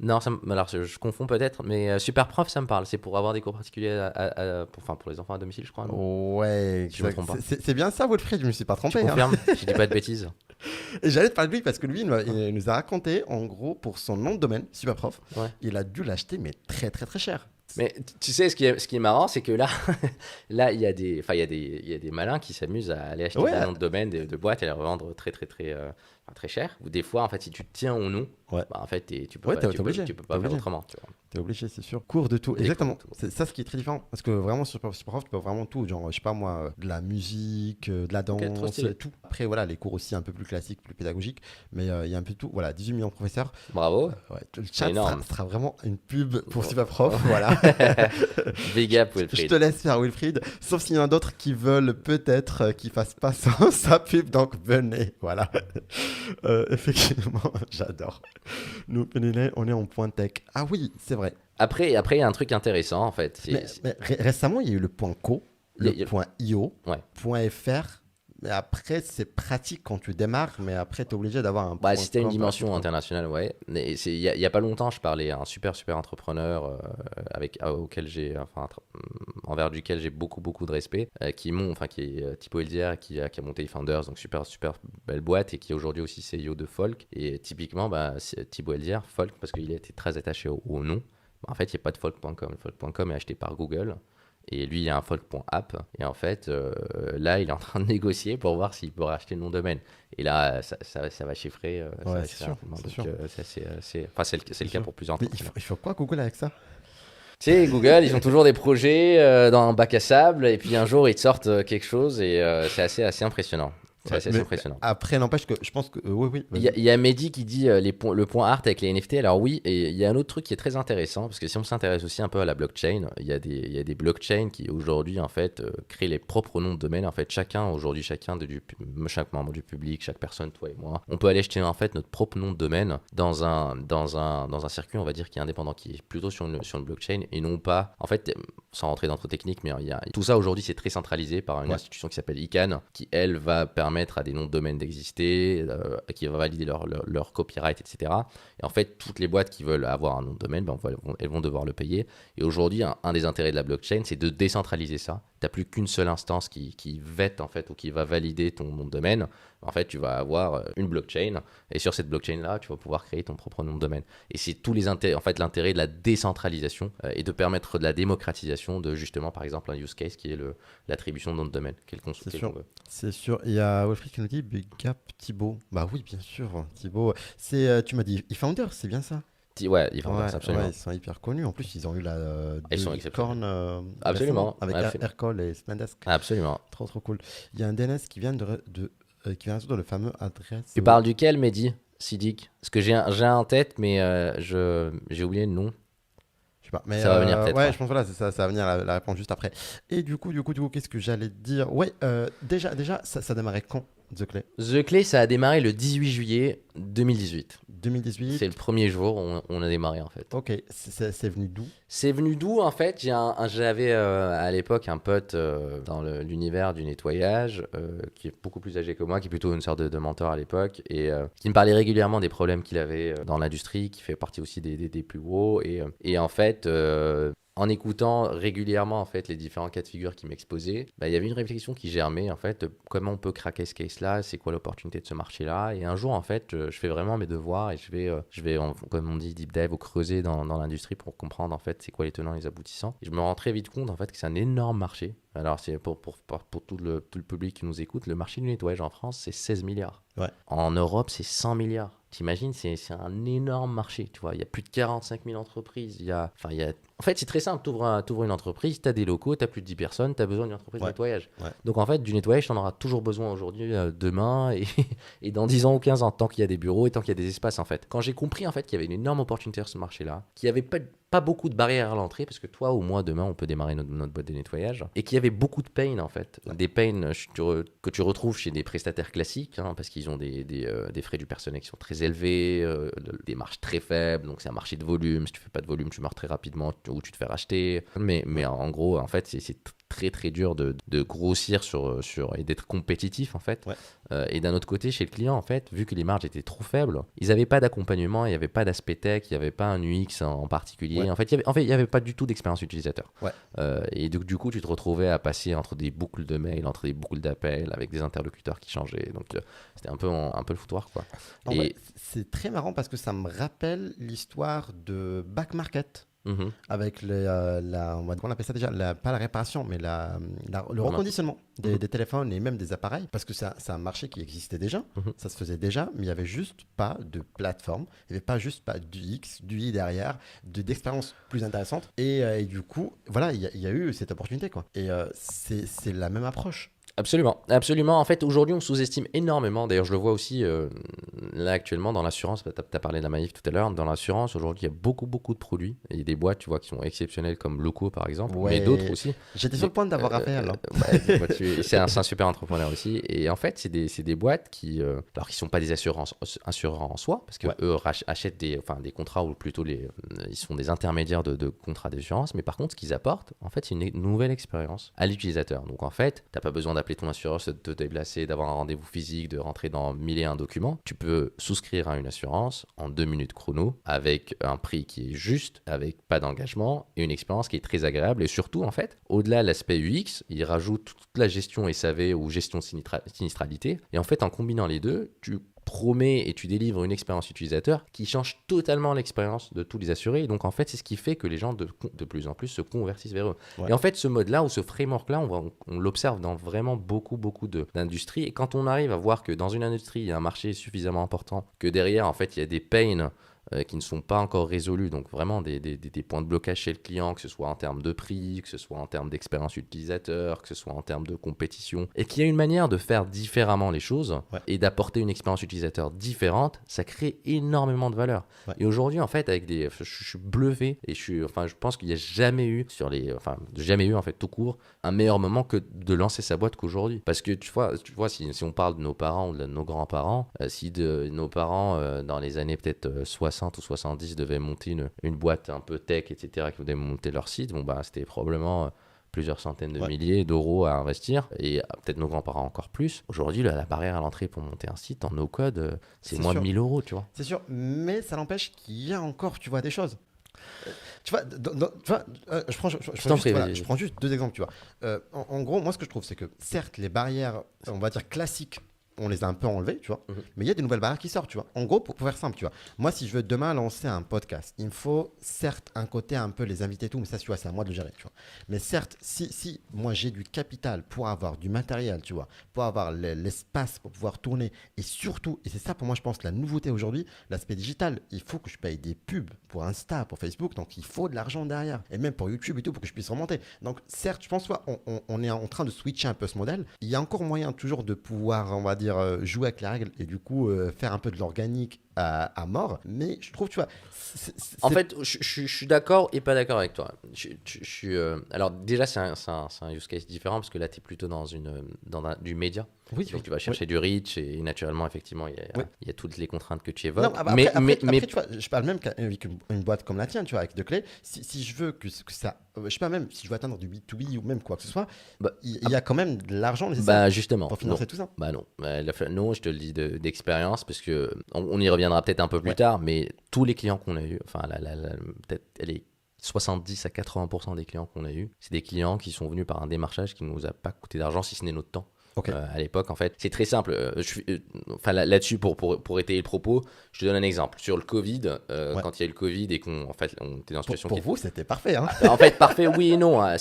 Non, alors je confonds peut-être, mais Superprof, ça me parle. C'est pour avoir des cours particuliers pour les enfants à domicile, je crois. Non, ouais, si je me trompe pas. C'est bien ça, Wilfried, je me suis pas trompé. Tu confirmes? Je dis pas de bêtises. Et j'allais te parler de lui parce que lui, il nous a raconté, en gros, pour son nom de domaine, Superprof, il a dû l'acheter, mais très, très, très cher. Mais tu sais, ce qui est marrant, c'est que là, il y a des malins qui s'amusent à aller acheter des noms de domaine, de boîtes et les revendre très, très, très, très cher. Ou des fois, en fait, si tu tiens au nom, en fait, tu peux pas faire autrement. T'es obligé, c'est sûr. Cours de tout. Exactement. C'est ça ce qui est très différent. Parce que vraiment, sur Superprof, tu peux vraiment tout. Genre, je sais pas moi, de la musique, de la danse, tout. Après, voilà, les cours aussi un peu plus classiques, plus pédagogiques. Mais il y a un peu tout. Voilà, 18 millions de professeurs. Bravo. Le chat sera vraiment une pub pour Superprof. Voilà. Big up, Wilfried. Je te laisse faire, Wilfried. Sauf s'il y en a d'autres qui veulent peut-être qu'il fasse pas sa pub. Donc, venez. Voilà. Effectivement, j'adore. Nous, on est en point tech. Ah oui, c'est vrai. Après, il y a un truc intéressant, en fait. Mais récemment, il y a eu le point .co, le point .io, point .fr. Mais après, c'est pratique quand tu démarres, mais après, tu es obligé d'avoir un point. Si tu as une dimension internationale, ouais. Il y a pas longtemps, je parlais à un super entrepreneur envers duquel j'ai beaucoup de respect, qui est Thibaut Elzière, qui a monté Founders, donc super belle boîte, et qui est aujourd'hui aussi CEO de Folk. Et typiquement, Thibaut Elzière, Folk, parce qu'il a été très attaché au nom. En fait, il n'y a pas de folk.com. Folk.com est acheté par Google. Et lui, il a un folk.app. Et en fait, là, il est en train de négocier pour voir s'il peut racheter le nom de domaine. Et là, ça va chiffrer. C'est sûr. C'est le cas pour plusieurs entreprises. Il faut quoi Google avec ça? Tu sais, Google, ils ont toujours des projets dans un bac à sable. Et puis un jour, ils te sortent quelque chose. Et c'est assez impressionnant. C'est assez impressionnant. Après, n'empêche que je pense que... oui. Il y a Mehdi qui dit le point art avec les NFT. Alors oui, et il y a un autre truc qui est très intéressant, parce que si on s'intéresse aussi un peu à la blockchain, il y a des blockchains qui aujourd'hui, en fait, créent les propres noms de domaine. En fait, chaque membre du public, chaque personne, toi et moi, on peut aller acheter en fait notre propre nom de domaine dans un circuit, on va dire, qui est indépendant, qui est plutôt sur une blockchain, et non pas... En fait, sans rentrer dans trop technique, mais tout ça aujourd'hui, c'est très centralisé par une institution qui s'appelle ICANN, qui, elle, va permettre à des noms de domaine d'exister, qui va valider leur copyright, etc. Et en fait, toutes les boîtes qui veulent avoir un nom de domaine, elles vont devoir le payer. Et aujourd'hui, un des intérêts de la blockchain, c'est de décentraliser ça. Tu n'as plus qu'une seule instance qui vête, en fait, ou qui va valider ton nom de domaine. En fait, tu vas avoir une blockchain, et sur cette blockchain-là, tu vas pouvoir créer ton propre nom de domaine. Et c'est l'intérêt de la décentralisation et de permettre de la démocratisation de, justement, par exemple, un use case qui est l'attribution de nom de domaine, qu'on veut. C'est sûr. Il y a Wilfried qui nous dit Big Up Thibaut. Bah oui, bien sûr, Thibaut. Tu m'as dit eFounder, c'est bien ça? Ouais, ils vendent absolument. Ouais, ils sont hyper connus. En plus, ils ont eu la Ils sont licorne Absolument. avec Aircall et Spendesk. Absolument. Trop trop cool. Il y a un DNS qui vient qui vient résoudre le fameux adresse. Tu parles duquel, Mehdi Sidic? Parce que j'ai un en tête, mais j'ai oublié le nom. Je sais pas, mais ça va venir peut-être. Ouais, je pense voilà, ça va venir la réponse juste après. Et du coup, qu'est-ce que j'allais te dire? Ouais, déjà, ça démarrait quand, The Clay? The Clay, ça a démarré le 18 juillet 2018. 2018. C'est le premier jour où on a démarré en fait. Ok, c'est venu d'où? C'est venu d'où en fait? J'avais à l'époque un pote dans l'univers du nettoyage qui est beaucoup plus âgé que moi, qui est plutôt une sorte de mentor à l'époque et qui me parlait régulièrement des problèmes qu'il avait dans l'industrie, qui fait partie aussi des plus gros. Et en fait, en écoutant régulièrement en fait les différents cas de figure qu'il m'exposait, il y avait une réflexion qui germait en fait de comment on peut craquer ce case-là, c'est quoi l'opportunité de ce marché-là. Et un jour en fait, je fais vraiment mes devoirs et je vais comme on dit deep dive, au creuser dans l'industrie pour comprendre en fait c'est quoi les tenants et les aboutissants. Et je me rends très vite compte en fait que c'est un énorme marché. Alors c'est pour tout le public qui nous écoute, le marché du nettoyage en France c'est 16 milliards. Ouais. En Europe c'est 100 milliards. T'imagines, c'est un énorme marché, tu vois. Il y a plus de 45 000 entreprises. En fait, c'est très simple. T'ouvres une entreprise, t'as des locaux, t'as plus de 10 personnes, t'as besoin d'une entreprise de nettoyage. Ouais. Donc, en fait, du nettoyage, t'en auras toujours besoin aujourd'hui, demain et dans 10 ans ou 15 ans, tant qu'il y a des bureaux et tant qu'il y a des espaces, en fait. Quand j'ai compris, en fait, qu'il y avait une énorme opportunité sur ce marché-là, qu'il n'y avait pas beaucoup de barrières à l'entrée, parce que toi ou moi, demain, on peut démarrer notre boîte de nettoyage, et qu'il y avait beaucoup de pain, en fait. Des pains que tu retrouves chez des prestataires classiques, hein, parce qu'ils ont des frais du personnel qui sont très élevés, des marges très faibles, donc c'est un marché de volume. Si tu fais pas de volume, tu meurs très rapidement ou tu te fais racheter. Mais en gros, en fait, c'est très très dur de grossir et d'être compétitif en fait. Ouais. Et d'un autre côté, chez le client, en fait, vu que les marges étaient trop faibles, ils n'avaient pas d'accompagnement, il n'y avait pas d'aspect tech, il n'y avait pas un UX en particulier. Ouais. En fait, il n'y avait pas du tout d'expérience utilisateur. Ouais. Et donc, du coup, tu te retrouvais à passer entre des boucles de mails, entre des boucles d'appels, avec des interlocuteurs qui changeaient. Donc, c'était un peu le foutoir, quoi. En vrai, c'est très marrant parce que ça me rappelle l'histoire de Back Market. Avec on appelle ça déjà, pas la réparation, mais le reconditionnement des téléphones et même des appareils, parce que c'est un marché qui existait déjà, ça se faisait déjà, mais il n'y avait juste pas de plateforme, il n'y avait pas juste pas du X, du Y derrière, d'expérience plus intéressante, et du coup, voilà, il y a eu cette opportunité, quoi. Et c'est la même approche. Absolument, absolument. En fait, aujourd'hui, on sous-estime énormément. D'ailleurs, je le vois aussi là actuellement dans l'assurance. Tu as parlé de la Maïf tout à l'heure. Dans l'assurance, aujourd'hui, il y a beaucoup de produits. Il y a des boîtes, tu vois, qui sont exceptionnelles comme Loco, par exemple, mais d'autres aussi. J'étais sur le point d'avoir Raphaël. C'est un super entrepreneur aussi. Et en fait, c'est des boîtes qui sont pas des assureurs en soi, parce que eux achètent des contrats ou plutôt ils sont des intermédiaires de contrats d'assurance. Mais par contre, ce qu'ils apportent, en fait, c'est une nouvelle expérience à l'utilisateur. Donc, en fait, t'as pas besoin d'appeler ton assureur, de te déplacer, d'avoir un rendez-vous physique, de rentrer dans 1000 et un documents. Tu peux souscrire à une assurance en 2 minutes chrono avec un prix qui est juste, avec pas d'engagement et une expérience qui est très agréable. Et surtout, en fait, au-delà de l'aspect UX, il rajoute toute la gestion SAV ou gestion de sinistralité. Et en fait, en combinant les deux, tu promets et tu délivres une expérience utilisateur qui change totalement l'expérience de tous les assurés. Et donc, en fait, c'est ce qui fait que les gens de plus en plus se convertissent vers eux. Ouais. Et en fait, ce mode-là ou ce framework-là, on l'observe dans vraiment beaucoup d'industries. Et quand on arrive à voir que dans une industrie, il y a un marché suffisamment important, que derrière, en fait, il y a des pains qui ne sont pas encore résolus, donc vraiment des points de blocage chez le client, que ce soit en termes de prix, que ce soit en termes d'expérience utilisateur, que ce soit en termes de compétition, et qu'il y a une manière de faire différemment les choses et d'apporter une expérience utilisateur différente, ça crée énormément de valeur. Ouais. Et aujourd'hui, en fait, je suis bluffé et je pense qu'il n'y a jamais eu en fait tout court un meilleur moment que de lancer sa boîte qu'aujourd'hui. Parce que tu vois si on parle de nos parents ou de nos grands-parents, si de nos parents dans les années peut-être 60 ou 70 devaient monter une boîte un peu tech, etc., qui voulaient monter leur site, c'était probablement plusieurs centaines de milliers d'euros à investir, et peut-être nos grands-parents encore plus. Aujourd'hui, la barrière à l'entrée pour monter un site en no-code, c'est moins de 1000 euros, tu vois. C'est sûr, mais ça n'empêche qu'il y a encore, tu vois, des choses. Tu vois, je prends juste 2 exemples, tu vois. En gros, moi, ce que je trouve, c'est que certes, les barrières, on va dire classiques on les a un peu enlevés, tu vois. Mhm. Mais il y a des nouvelles barrières qui sortent, tu vois. En gros, pour faire simple, tu vois. Moi, si je veux demain lancer un podcast, il me faut certes un côté un peu les invités et tout, mais ça, tu vois, c'est à moi de le gérer, tu vois. Mais certes, si moi j'ai du capital pour avoir du matériel, tu vois, pour avoir l'espace pour pouvoir tourner, et surtout, et c'est ça pour moi, je pense, la nouveauté aujourd'hui, l'aspect digital, il faut que je paye des pubs pour Insta, pour Facebook, donc il faut de l'argent derrière. Et même pour YouTube et tout, pour que je puisse remonter. Donc certes, je pense, tu vois, on est en train de switcher un peu ce modèle. Il y a encore moyen toujours de pouvoir, on va dire, jouer avec les règles et du coup faire un peu de l'organique à mort. Mais je trouve, tu vois, En fait, je suis d'accord et pas d'accord avec toi. Je suis, alors déjà, c'est un use case différent parce que là, tu es plutôt du média. oui, Donc oui, tu vas chercher du reach et naturellement, effectivement, Oui. il y a toutes les contraintes que tu non, évoques. après, tu vois, je parle même qu'avec une boîte comme la tienne, tu vois, avec deux clés. Si je veux que ça, je sais pas, même si je veux atteindre du B2B ou même quoi que ce soit, bah, il y a quand même de l'argent nécessaire bah, justement, pour non. financer tout ça. Bah non, non, je te le dis d'expérience parce que on y reviendra peut-être un peu plus Ouais. tard, mais tous les clients qu'on a eu, enfin, peut-être, allez, 70 à 80% des clients qu'on a eu, c'est des clients qui sont venus par un démarchage qui nous a pas coûté d'argent si ce n'est notre temps. Ok. À l'époque, en fait, c'est très simple. Enfin, là-dessus, pour étayer le propos, je te donne un exemple. Sur le Covid, Ouais. quand il y a eu le Covid et qu'on en fait, on était dans une situation Pour qui vous, c'était parfait, hein. en fait, parfait, oui et non. Hein.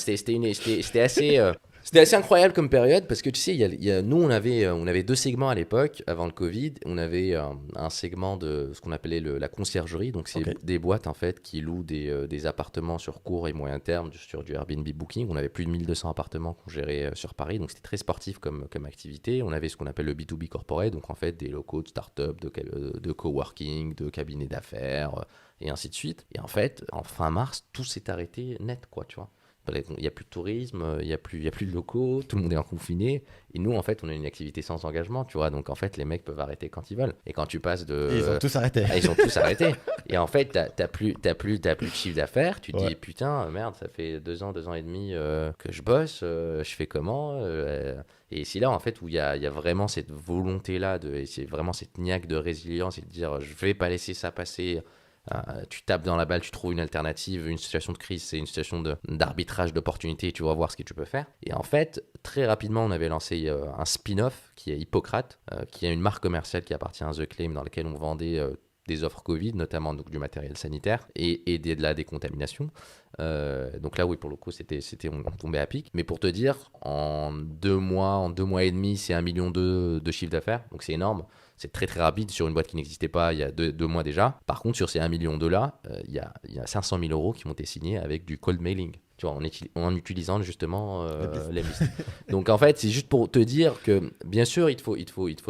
C'était assez incroyable comme période parce que tu sais, nous, on avait deux segments à l'époque, avant le Covid. On avait un segment de ce qu'on appelait la conciergerie. Donc, c'est Ok. des boîtes en fait qui louent des appartements sur court et moyen terme sur du Airbnb Booking. On avait plus de 1200 appartements qu'on gérait sur Paris. Donc, c'était très sportif comme activité. On avait ce qu'on appelle le B2B corporate. Donc, en fait, des locaux de start-up, de coworking, de cabinets d'affaires et ainsi de suite. Et en fait, en fin mars, tout s'est arrêté net, quoi, tu vois. Il n'y a plus de tourisme, il n'y a plus de locaux, tout le monde est en confiné. Et nous, en fait, on a une activité sans engagement, tu vois. Donc, en fait, les mecs peuvent arrêter quand ils veulent. Et quand tu passes Et ils ont tous arrêté. ils ont tous arrêté. Et en fait, t'as plus de chiffre d'affaires. Tu te Ouais. dis, putain, merde, ça fait 2 ans et demi que je bosse. Je fais comment Et c'est là, en fait, où il y a vraiment cette volonté-là, et c'est vraiment cette niaque de résilience et de dire, je vais pas laisser ça passer. Tu tapes dans la balle, tu trouves une alternative, une situation de crise, c'est une situation d'arbitrage d'opportunité, tu vas voir ce que tu peux faire. Et en fait, très rapidement, on avait lancé un spin-off qui est Hippocrate, qui est une marque commerciale qui appartient à The Claim, dans laquelle on vendait des offres Covid, notamment donc, du matériel sanitaire et de la décontamination. Donc là, oui, pour le coup, on tombait à pic. Mais pour te dire, en 2 mois et demi, c'est 1,2 million de chiffre d'affaires, donc c'est énorme. C'est très très rapide sur une boîte qui n'existait pas il y a 2 mois déjà. Par contre, sur ces 1 million là, il y a 500 000 euros qui ont été signés avec du cold mailing. Tu vois, en utilisant justement les listes. Donc en fait, c'est juste pour te dire que bien sûr, il te faut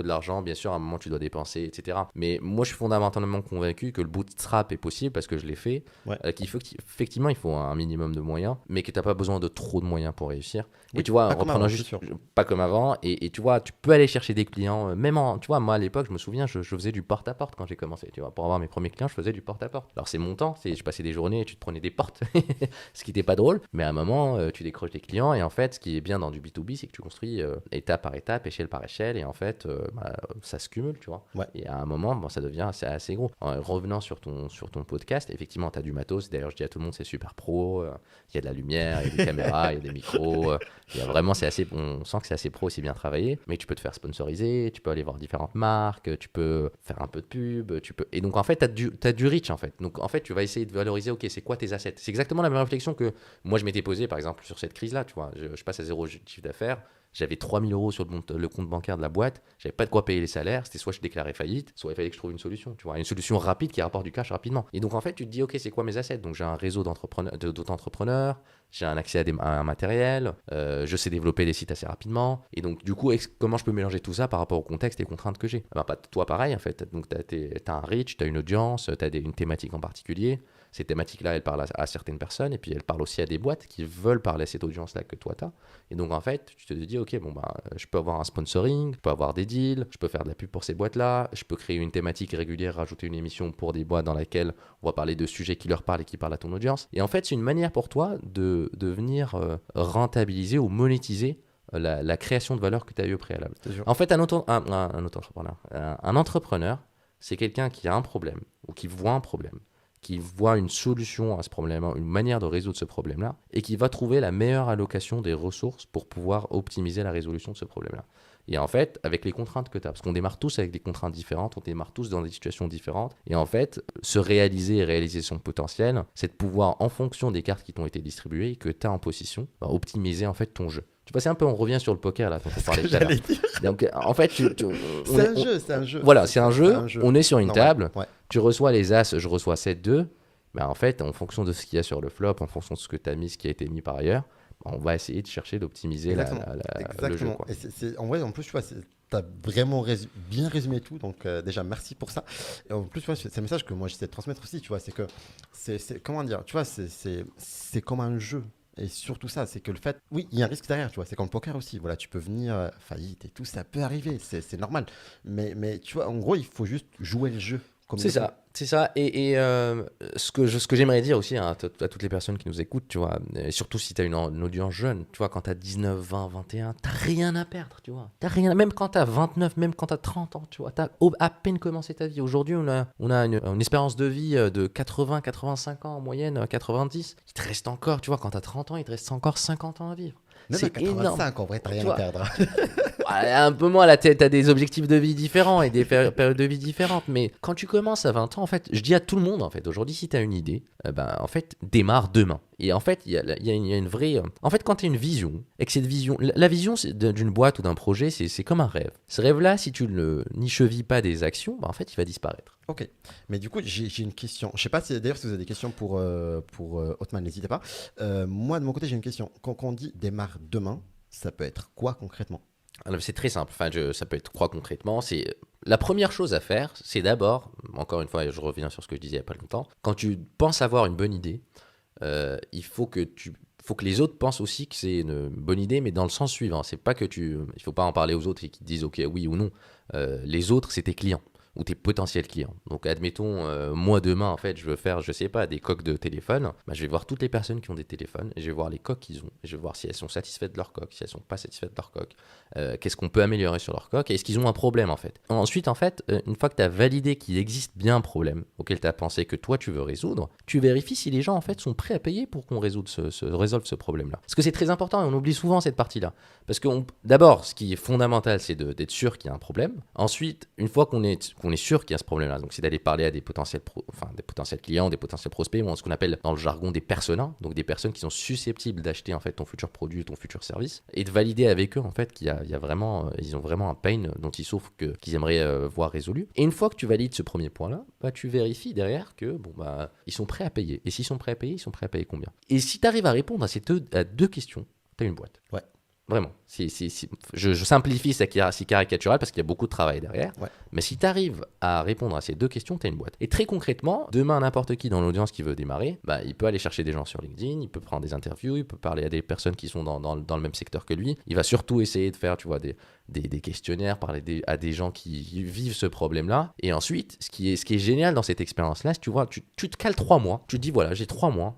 de l'argent, bien sûr, à un moment tu dois dépenser, etc. Mais moi, je suis fondamentalement convaincu que le bootstrap est possible parce que je l'ai fait. Ouais. Effectivement, il faut un minimum de moyens, mais que tu n'as pas besoin de trop de moyens pour réussir. Oui, Et tu vois, pas comme reprenant avant, juste, c'est sûr. pas comme avant, et tu vois, tu peux aller chercher des clients, tu vois, moi à l'époque, je me souviens, je faisais du porte-à-porte quand j'ai commencé, tu vois, pour avoir mes premiers clients, je faisais du porte-à-porte. Alors c'est mon temps, je passais des journées et tu te prenais des portes, ce qui n'était pas drôle, mais à un moment, tu décroches des clients, et en fait, ce qui est bien dans du B2B, c'est que tu construis étape par étape, échelle par échelle, et en fait, ça se cumule, tu vois. Ouais. Et à un moment, ça devient assez gros. En revenant sur ton podcast, effectivement, tu as du matos, d'ailleurs, je dis à tout le monde, c'est super pro, il y a de la lumière, il y a des caméras, il y a des micros, il y a vraiment, on sent que c'est assez pro, c'est bien travaillé, mais tu peux te faire sponsoriser, tu peux aller voir différentes marques, tu peux faire un peu de pub, et donc en fait, t'as du reach en fait. Donc en fait, tu vas essayer de valoriser, ok, c'est quoi tes assets? C'est exactement la même réflexion que moi je m'étais posée par exemple sur cette crise-là, tu vois. Je passe à 0 chiffre d'affaires. J'avais 3 000 euros sur le compte bancaire de la boîte, j'avais pas de quoi payer les salaires, c'était soit je déclarais faillite, soit il fallait que je trouve une solution, tu vois, une solution rapide qui rapporte du cash rapidement. Et donc en fait, tu te dis, ok, c'est quoi mes assets? Donc j'ai un réseau d'auto-entrepreneurs, j'ai un accès à un matériel, je sais développer des sites assez rapidement, et donc du coup, comment je peux mélanger tout ça par rapport au contexte et aux contraintes que j'ai? Pas toi pareil en fait, donc t'as un reach, t'as une audience, t'as une thématique en particulier. Ces thématiques-là, elles parlent à certaines personnes, et puis elles parlent aussi à des boîtes qui veulent parler à cette audience-là que toi t'as. Et donc en fait, tu te dis, ok, je peux avoir un sponsoring, je peux avoir des deals, je peux faire de la pub pour ces boîtes-là, je peux créer une thématique régulière, rajouter une émission pour des boîtes dans laquelle on va parler de sujets qui leur parlent et qui parlent à ton audience. Et en fait, c'est une manière pour toi de venir rentabiliser ou monétiser la création de valeur que tu as eu au préalable. En fait, un entrepreneur, c'est quelqu'un qui a un problème ou qui voit un problème, qui voit une solution à ce problème, une manière de résoudre ce problème-là, et qui va trouver la meilleure allocation des ressources pour pouvoir optimiser la résolution de ce problème-là. Et en fait, avec les contraintes que tu as, parce qu'on démarre tous avec des contraintes différentes, on démarre tous dans des situations différentes. Et en fait, se réaliser et réaliser son potentiel, c'est de pouvoir, en fonction des cartes qui t'ont été distribuées et que tu as en possession, optimiser en fait ton jeu. Tu vois, on revient sur le poker là, dont on parlait tout à l'heure. Donc, en fait, c'est un jeu. Voilà, c'est un jeu. On est sur une normal. table. Ouais. Tu reçois les as, je reçois 7-2. Ben, en fait, en fonction de ce qu'il y a sur le flop, en fonction de ce que tu as mis, ce qui a été mis par ailleurs, on va essayer de chercher d'optimiser le jeu. Quoi. Et en vrai, en plus, tu vois, tu as vraiment bien résumé tout. Donc, déjà, merci pour ça. Et en plus, tu vois, c'est un message que moi, j'essaie de transmettre aussi. Tu vois, c'est que, comment dire, tu vois, c'est comme un jeu. Et surtout ça, c'est que le fait, oui, il y a un risque derrière, tu vois, c'est comme le poker aussi, voilà, tu peux venir faillite et tout, ça peut arriver, c'est normal. Mais tu vois, en gros, il faut juste jouer le jeu. C'est ça. Et ce que j'aimerais dire aussi à toutes les personnes qui nous écoutent, tu vois, et surtout si tu as une audience jeune, tu vois, quand tu as 19, 20, 21, tu n'as rien à perdre, tu vois. Même quand tu as 29, même quand tu as 30 ans, tu vois, tu as à peine commencé ta vie. Aujourd'hui, on a une espérance de vie de 80, 85 ans en moyenne, 90. Il te reste encore, tu vois, quand tu as 30 ans, il te reste encore 50 ans à vivre. Même c'est à 85, énorme. En vrai, t'as rien à perdre. Un peu moins, là, t'as des objectifs de vie différents et des périodes de vie différentes. Mais quand tu commences à 20 ans, en fait, je dis à tout le monde, en fait, aujourd'hui, si t'as une idée, en fait, démarre demain. Et en fait, il y a une vraie... En fait, quand tu as une vision, et que cette vision... La vision d'une boîte ou d'un projet, c'est comme un rêve. Ce rêve-là, si tu n'y chevilles pas des actions, en fait, il va disparaître. Ok. Mais du coup, j'ai une question. Je sais pas d'ailleurs si vous avez des questions pour Othman, n'hésitez pas. Moi, de mon côté, j'ai une question. Quand on dit démarre demain, ça peut être quoi concrètement ? Alors, c'est très simple. Ça peut être quoi concrètement ? La première chose à faire, c'est d'abord, encore une fois, je reviens sur ce que je disais il n'y a pas longtemps, quand tu penses avoir une bonne idée, il faut que les autres pensent aussi que c'est une bonne idée, mais dans le sens suivant. C'est pas il faut pas en parler aux autres et qu'ils te disent ok, oui ou non. Les autres, c'est tes clients ou tes potentiels clients. Donc, admettons, moi demain, en fait, je veux faire, je sais pas, des coques de téléphone. Je vais voir toutes les personnes qui ont des téléphones et je vais voir les coques qu'ils ont. Et je vais voir si elles sont satisfaites de leur coque, si elles sont pas satisfaites de leur coque. Qu'est-ce qu'on peut améliorer sur leur coque et est-ce qu'ils ont un problème, en fait. Ensuite, en fait, une fois que tu as validé qu'il existe bien un problème auquel tu as pensé que toi, tu veux résoudre, tu vérifies si les gens, en fait, sont prêts à payer pour qu'on résolve ce problème-là. Parce que c'est très important et on oublie souvent cette partie-là. Parce que d'abord, ce qui est fondamental, c'est d'être sûr qu'il y a un problème. Ensuite, une fois qu'on est sûr qu'il y a ce problème-là, donc c'est d'aller parler à des potentiels clients, des potentiels prospects, ou ce qu'on appelle dans le jargon des personas, donc des personnes qui sont susceptibles d'acheter en fait ton futur produit, ton futur service, et de valider avec eux en fait qu'il y a vraiment, ils ont vraiment un pain dont ils souffrent qu'ils aimeraient voir résolu. Et une fois que tu valides ce premier point-là, tu vérifies derrière que ils sont prêts à payer. Et s'ils sont prêts à payer, ils sont prêts à payer combien ? Et si tu arrives à répondre à deux questions, tu as une boîte. Ouais. Vraiment. Je simplifie, c'est caricatural parce qu'il y a beaucoup de travail derrière. Ouais. Mais si tu arrives à répondre à ces deux questions, tu as une boîte. Et très concrètement, demain, n'importe qui dans l'audience qui veut démarrer, il peut aller chercher des gens sur LinkedIn, il peut prendre des interviews, il peut parler à des personnes qui sont dans le même secteur que lui. Il va surtout essayer de faire, tu vois, des questionnaires, parler à des gens qui vivent ce problème-là. Et ensuite, ce qui est génial dans cette expérience-là, tu vois, tu te cales 3 mois. Tu te dis, voilà, j'ai 3 mois.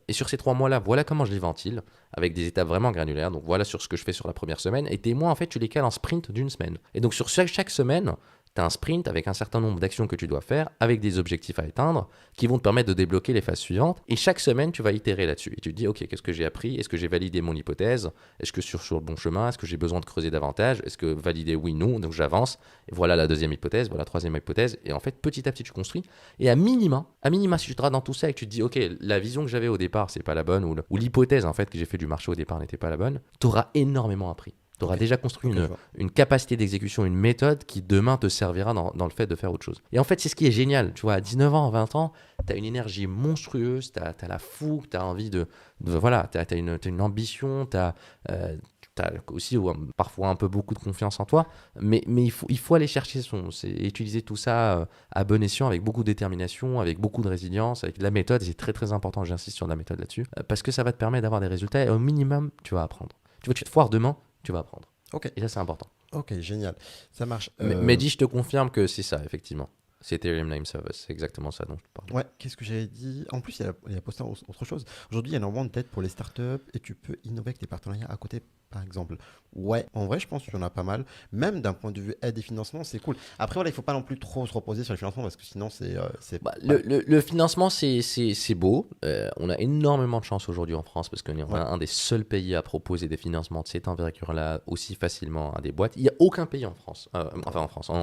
Et sur ces 3 mois-là, voilà comment je les ventile, avec des étapes vraiment granulaires. Donc voilà sur ce que je fais sur la première semaine. Et tes mois, en fait, tu les cales en sprint d'une semaine. Et donc sur chaque semaine, tu as un sprint avec un certain nombre d'actions que tu dois faire, avec des objectifs à atteindre, qui vont te permettre de débloquer les phases suivantes. Et chaque semaine, tu vas itérer là-dessus. Et tu te dis, ok, qu'est-ce que j'ai appris ? Est-ce que j'ai validé mon hypothèse ? Est-ce que je suis sur le bon chemin ? Est-ce que j'ai besoin de creuser davantage ? Est-ce que valider oui, non ? Donc j'avance. Et voilà la deuxième hypothèse, voilà la troisième hypothèse. Et en fait, petit à petit, tu construis. Et à minima, si tu te rends dans tout ça et que tu te dis, ok, la vision que j'avais au départ, c'est pas la bonne, ou l'hypothèse en fait que j'ai fait du marché au départ n'était pas la bonne, tu auras énormément appris. Tu auras déjà construit une capacité d'exécution, une méthode qui demain te servira dans le fait de faire autre chose. Et en fait, c'est ce qui est génial. Tu vois, à 19 ans, 20 ans, tu as une énergie monstrueuse, tu as la fougue, tu as envie voilà, tu as une ambition, tu as aussi parfois un peu beaucoup de confiance en toi. Mais il faut aller chercher utiliser tout ça à bon escient, avec beaucoup de détermination, avec beaucoup de résilience, avec de la méthode. Et c'est très très important, j'insiste sur la méthode là-dessus, parce que ça va te permettre d'avoir des résultats et au minimum, tu vas apprendre. Tu te foires demain, tu vas apprendre. Ok. Et ça, c'est important. Ok, génial. Ça marche. Mais dis, je te confirme que c'est ça, effectivement. C'est Ethereum Name Service, c'est exactement ça dont je te parle. Ouais, qu'est-ce que j'avais dit? En plus, il a posté autre chose. Aujourd'hui, il y a énormément d'aide pour les startups et tu peux innover avec tes partenariats à côté, par exemple. Ouais, en vrai, je pense qu'il y en a pas mal. Même d'un point de vue aide et financement, c'est cool. Après, voilà, il ne faut pas non plus trop se reposer sur le financement parce que sinon, c'est. Le financement, c'est beau. On a énormément de chance aujourd'hui en France parce qu'on est un des seuls pays à proposer des financements de cette envergure-là aussi facilement à des boîtes. Il n'y a aucun pays en France,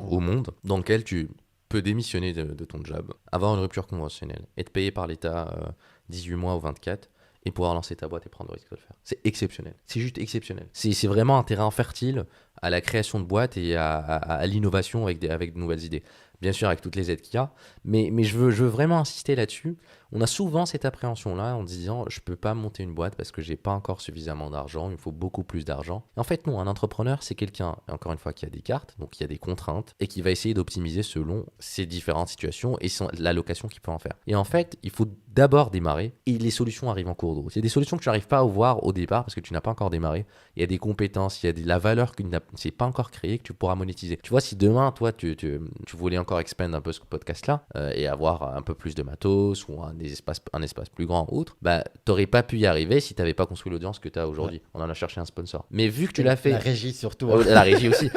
au monde, dans lequel tu peux démissionner de ton job, avoir une rupture conventionnelle, être payé par l'État 18 mois ou 24 et pouvoir lancer ta boîte et prendre le risque de le faire. C'est exceptionnel. C'est juste exceptionnel. C'est vraiment un terrain fertile à la création de boîtes et à l'innovation avec de nouvelles idées. Bien sûr, avec toutes les aides qu'il y a, mais je veux vraiment insister là-dessus. On a souvent cette appréhension-là en disant je ne peux pas monter une boîte parce que je n'ai pas encore suffisamment d'argent, il me faut beaucoup plus d'argent. En fait, non, un entrepreneur, c'est quelqu'un, encore une fois, qui a des cartes, donc qui a des contraintes et qui va essayer d'optimiser selon ses différentes situations et l'allocation qu'il peut en faire. Et en fait, il faut d'abord démarrer et les solutions arrivent en cours d'eau. C'est des solutions que tu n'arrives pas à voir au départ parce que tu n'as pas encore démarré. Il y a des compétences, il y a de la valeur qui n'est pas encore créée que tu pourras monétiser. Tu vois, si demain, toi, tu voulais encore expand un peu ce podcast-là et avoir un peu plus de matos ou un espace plus grand ou autre, bah, t'aurais pas pu y arriver si t'avais pas construit l'audience que tu as aujourd'hui. Ouais. On en a cherché un sponsor. Mais vu que tu l'as fait... La régie surtout. La régie aussi.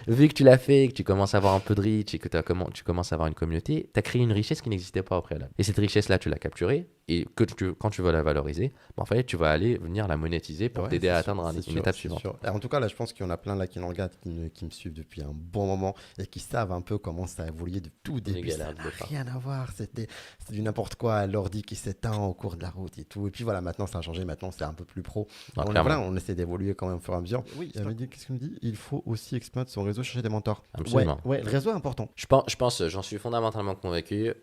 Vu que tu l'as fait, que tu commences à avoir un peu de reach et que tu commences à avoir une communauté, tu as créé une richesse qui n'existait pas au préalable. Et cette richesse-là, tu l'as capturée et quand tu vas la valoriser, bah, en fait, tu vas aller venir la monétiser pour t'aider à atteindre une étape suivante. En tout cas, là, je pense qu'il y en a plein là qui nous regardent, qui me suivent depuis un bon moment et qui savent un peu comment ça a évolué de tout début. Ça n'a rien à voir. C'était du n'importe quoi, l'ordi qui s'éteint au cours de la route et tout. Et puis voilà, maintenant ça a changé, maintenant c'est un peu plus pro. On essaie d'évoluer quand même au fur et à mesure. Oui, qu'est-ce qu'on dit? Il faut aussi exploiter son réseau, chercher des mentors. Absolument. Ouais, le réseau est important. Je pense, j'en suis fondamentalement convaincu.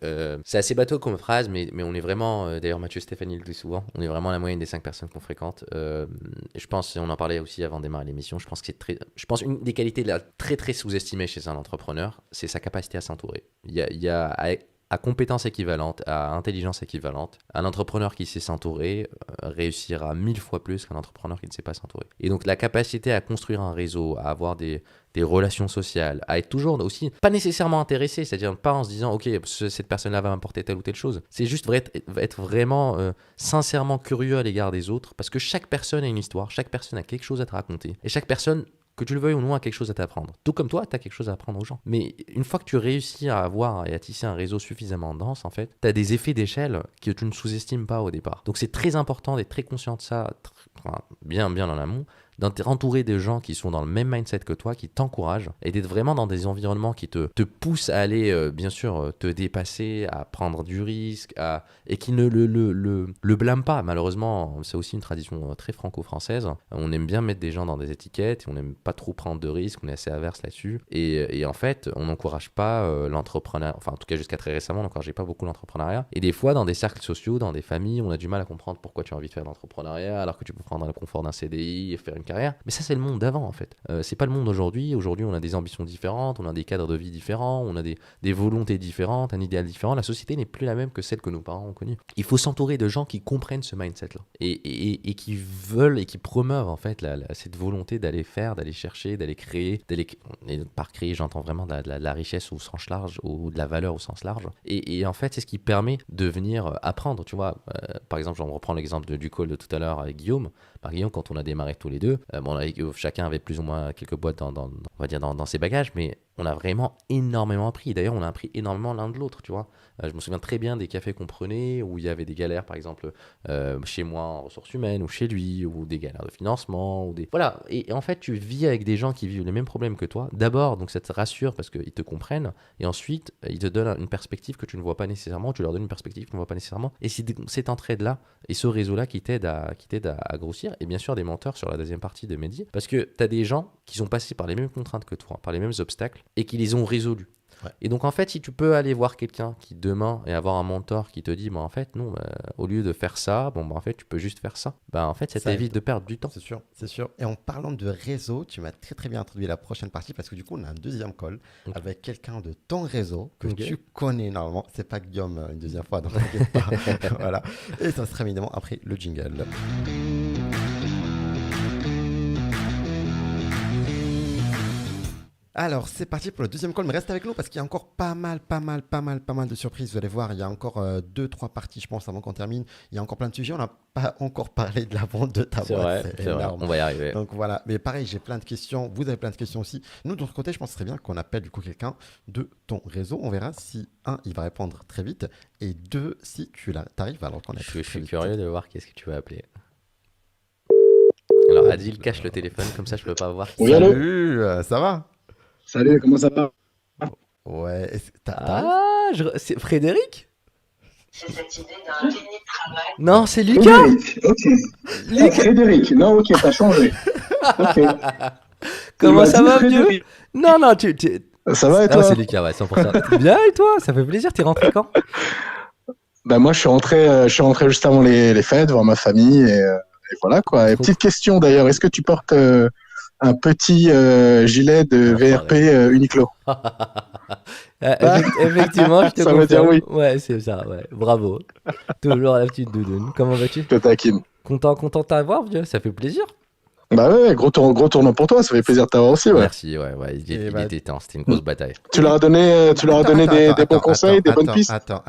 C'est assez bateau comme phrase, mais on est vraiment, d'ailleurs Mathieu Stéphanie le dit souvent, on est vraiment la moyenne des 5 personnes qu'on fréquente. Et je pense, et on en parlait aussi avant de démarrer l'émission, je pense une des qualités très très sous-estimée chez un entrepreneur, c'est sa capacité à s'entourer. Il y a à compétences équivalentes, à intelligence équivalente, un entrepreneur qui sait s'entourer réussira 1000 fois plus qu'un entrepreneur qui ne sait pas s'entourer. Et donc la capacité à construire un réseau, à avoir des relations sociales, à être toujours aussi pas nécessairement intéressé, c'est-à-dire pas en se disant ok, cette personne-là va m'apporter telle ou telle chose. C'est juste être vraiment sincèrement curieux à l'égard des autres, parce que chaque personne a une histoire, chaque personne a quelque chose à te raconter, et chaque personne, que tu le veuilles ou non, a quelque chose à t'apprendre. Tout comme toi, tu as quelque chose à apprendre aux gens. Mais une fois que tu réussis à avoir et à tisser un réseau suffisamment dense, en fait, tu as des effets d'échelle que tu ne sous-estimes pas au départ. Donc c'est très important d'être très conscient de ça, bien en amont, d'entourer des gens qui sont dans le même mindset que toi, qui t'encouragent, et d'être vraiment dans des environnements qui te poussent à aller, bien sûr, te dépasser, à prendre du risque, et qui ne le blâment pas. Malheureusement, c'est aussi une tradition très franco-française. On aime bien mettre des gens dans des étiquettes, on n'aime pas trop prendre de risques, on est assez averse là-dessus. Et en fait, on n'encourage pas l'entrepreneuriat, enfin en tout cas jusqu'à très récemment, on n'encourageait pas beaucoup l'entrepreneuriat. Et des fois, dans des cercles sociaux, dans des familles, on a du mal à comprendre pourquoi tu as envie de faire de l'entrepreneuriat alors que tu peux prendre le confort d'un CDI et faire une carrière. Mais ça, c'est le monde d'avant en fait. C'est pas le monde d'aujourd'hui. Aujourd'hui, on a des ambitions différentes, on a des cadres de vie différents, on a des volontés différentes, un idéal différent. La société n'est plus la même que celle que nos parents ont connue. Il faut s'entourer de gens qui comprennent ce mindset-là et qui veulent et qui promeuvent en fait cette volonté d'aller faire, d'aller chercher, d'aller créer, et par créer, j'entends vraiment de la richesse au sens large ou de la valeur au sens large. Et en fait, c'est ce qui permet de venir apprendre. Tu vois, par exemple, on reprend l'exemple du call de tout à l'heure avec Guillaume. Par Guillaume, quand on a démarré tous les deux, chacun avait plus ou moins quelques boîtes dans ses bagages, mais on a vraiment énormément appris. D'ailleurs, on a appris énormément l'un de l'autre, tu vois. Je me souviens très bien des cafés qu'on prenait où il y avait des galères, par exemple, chez moi en ressources humaines ou chez lui, ou des galères de financement. Voilà. Et en fait, tu vis avec des gens qui vivent les mêmes problèmes que toi. D'abord, donc ça te rassure parce qu'ils te comprennent. Et ensuite, ils te donnent une perspective que tu ne vois pas nécessairement. Tu leur donnes une perspective que tu ne vois pas nécessairement. Et c'est cette entraide-là et ce réseau-là qui t'aide à grossir. Et bien sûr, des mentors sur la deuxième partie de Mehdi. Parce que tu as des gens qui sont passés par les mêmes contraintes que toi, par les mêmes obstacles, et qui les ont résolus. Ouais. Et donc en fait, si tu peux aller voir quelqu'un qui demain et avoir un mentor qui te dit en fait non, au lieu de faire ça, en fait tu peux juste faire ça, en fait ça t'évite de perdre du temps. C'est sûr. Et en parlant de réseau, tu m'as très très bien introduit la prochaine partie parce que du coup on a un deuxième call avec quelqu'un de ton réseau que tu connais normalement. C'est pas Guillaume une deuxième fois, donc t'inquiète pas. Voilà. Et ça sera évidemment après le jingle. Alors, c'est parti pour le deuxième call, mais reste avec nous parce qu'il y a encore pas mal de surprises. Vous allez voir, il y a encore 2-3 parties, je pense, avant qu'on termine. Il y a encore plein de sujets. On n'a pas encore parlé de la vente de ta boîte. C'est vrai, on va y arriver. Donc voilà, mais pareil, j'ai plein de questions. Vous avez plein de questions aussi. Nous, de notre côté, je pense que ce serait bien qu'on appelle du coup quelqu'un de ton réseau. On verra si, un, il va répondre très vite et deux, si tu arrives alors qu'on a Je suis curieux de voir qu'est-ce que tu vas appeler. Alors, Adil cache le téléphone, comme ça je peux pas voir. Oui, allô. Salut, ça va? Salut, comment ça va? Ouais, C'est Frédéric? Non, c'est Lucas. Frédéric, ok. Frédéric, non, ok, t'as changé. Ok. Comment ça va, vieux? Non, Ça va et Ah, toi? c'est Lucas, ouais, 100%. Bien, et toi? Ça fait plaisir, t'es rentré quand? Bah moi, je suis rentré juste avant les fêtes, voir ma famille et voilà quoi. Et petite question d'ailleurs, est-ce que tu portes un petit gilet de VRP Uniqlo? Effectivement, je te Ça veut dire confirme. oui. Ouais, c'est ça, ouais. Bravo. Toujours la petite doudoune. Comment vas-tu? Je te taquine. Content de t'avoir, vieux. Ça fait plaisir. Bah ouais, gros tournant pour toi, ça fait plaisir de t'avoir aussi, ouais. Merci, ouais. Il était temps. C'était une grosse bataille. Tu leur as donné des bons conseils, des bonnes pistes? Attends,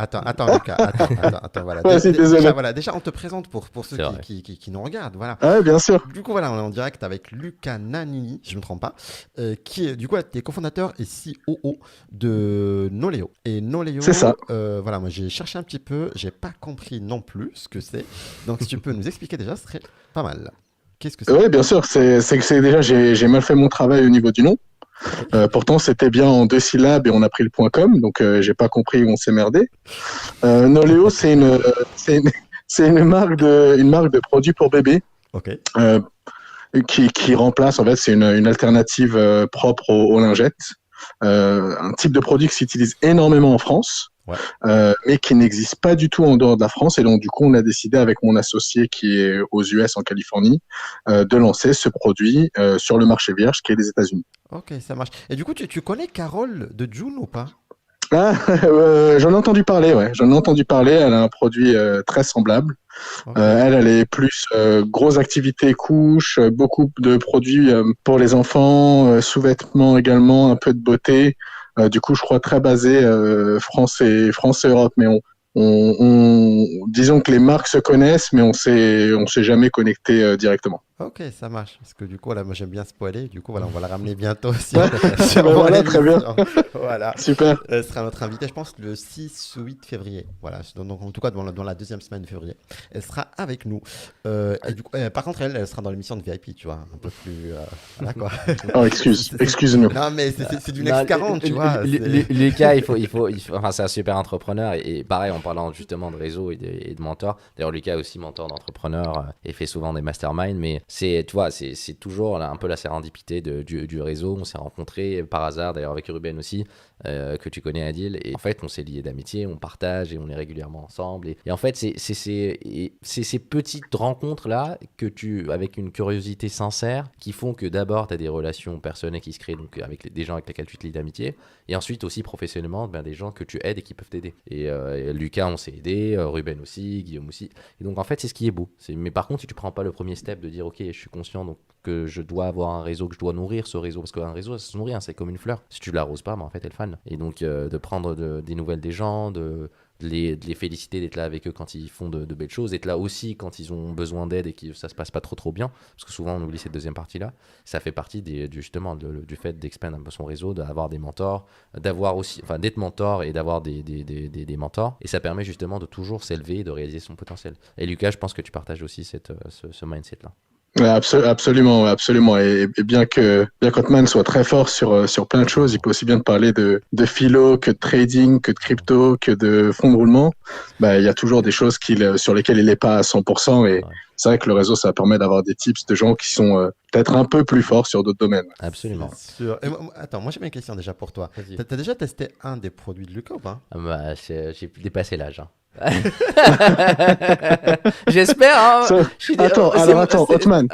Lucas. Attends, voilà. Ouais, désolé. Déjà, on te présente pour ceux qui nous regardent. Voilà. Ah ouais, bien sûr. Du coup, voilà, on est en direct avec Lucas Nannini, si je ne me trompe pas, qui est du coup est cofondateur et COO de Noleo. Et Noleo, c'est ça. Voilà, moi j'ai cherché un petit peu, j'ai pas compris non plus ce que c'est. Donc, si tu peux nous expliquer déjà, ce serait pas mal. Qu'est-ce que c'est? Oui, bien sûr. C'est déjà, j'ai mal fait mon travail au niveau du nom. Pourtant, c'était bien en 2 syllabes et on a pris le .com, donc j'ai pas compris où on s'est merdé. Noleo, c'est une marque de produits pour bébés. Ok. Qui remplace, en fait, c'est une alternative propre aux lingettes. Un type de produit qui s'utilise énormément en France. Ouais. Mais qui n'existe pas du tout en dehors de la France. Et donc, du coup, on a décidé avec mon associé qui est aux US, en Californie, de lancer ce produit sur le marché vierge qui est les États-Unis. Ok, ça marche. Et du coup, tu connais Carole de June ou pas? Ah, j'en ai entendu parler, ouais. J'en ai entendu parler. Elle a un produit très semblable. Okay. Elle est plus grosse activité couche, beaucoup de produits pour les enfants, sous-vêtements également, un peu de beauté. Du coup, je crois très basé France et Europe, mais disons que les marques se connaissent, mais on s'est jamais connecté directement. Ok, ça marche. Parce que du coup, là, moi, j'aime bien spoiler. Du coup, voilà, on va la ramener bientôt aussi. Voilà, très bien. Voilà. Super. Elle sera notre invitée, je pense, le 6 ou 8 février. Voilà. Donc, en tout cas, dans la deuxième semaine de février. Elle sera avec nous. Et du coup, par contre, elle sera dans l'émission de VIP, tu vois. Un peu plus. Voilà, quoi. Oh, excuse-nous. Non, mais c'est du Next 40, tu vois. Lucas, enfin, c'est un super entrepreneur. Et pareil, en parlant justement de réseau et de mentors. D'ailleurs, Lucas est aussi mentor d'entrepreneurs et fait souvent des masterminds. Mais tu vois, c'est toujours un peu la sérendipité du réseau. On s'est rencontrés par hasard, d'ailleurs avec Ruben aussi, que tu connais, Adil. Et en fait, on s'est liés d'amitié, on partage et on est régulièrement ensemble. Et en fait, c'est ces petites rencontres-là avec une curiosité sincère, qui font que d'abord, tu as des relations personnelles qui se créent donc, avec des gens avec lesquels tu te lies d'amitié. Et ensuite aussi, professionnellement, des gens que tu aides et qui peuvent t'aider. Et Lucas, on s'est aidé, Ruben aussi, Guillaume aussi. Et donc, en fait, c'est ce qui est beau. Mais par contre, si tu prends pas le premier step de dire, OK, je suis conscient donc, que je dois avoir un réseau, que je dois nourrir ce réseau, parce qu'un réseau, ça se nourrit, c'est comme une fleur. Si tu l'arroses pas, en fait, elle fane. Et donc, de prendre des nouvelles des gens, de les féliciter, d'être là avec eux quand ils font de belles choses, d'être là aussi quand ils ont besoin d'aide et que ça se passe pas trop bien, parce que souvent on oublie cette deuxième partie-là. Ça fait partie justement du fait d'expandre un peu son réseau, d'avoir des mentors, d'être mentor et d'avoir des mentors, et ça permet justement de toujours s'élever et de réaliser son potentiel. Et Lucas, je pense que tu partages aussi ce mindset-là. Absolument. Et bien qu'Hotman soit très fort sur plein de choses, il peut aussi bien te parler de philo, que de trading, que de crypto, que de fonds de roulement. Il y a toujours des choses sur lesquelles il n'est pas à 100%. Et c'est vrai que le réseau, ça permet d'avoir des tips de gens qui sont peut-être un peu plus forts sur d'autres domaines. Absolument. Attends, moi j'ai une question déjà pour toi. T'as déjà testé un des produits de Lucas ou pas? J'ai dépassé l'âge. J'espère. Attends, Hotman,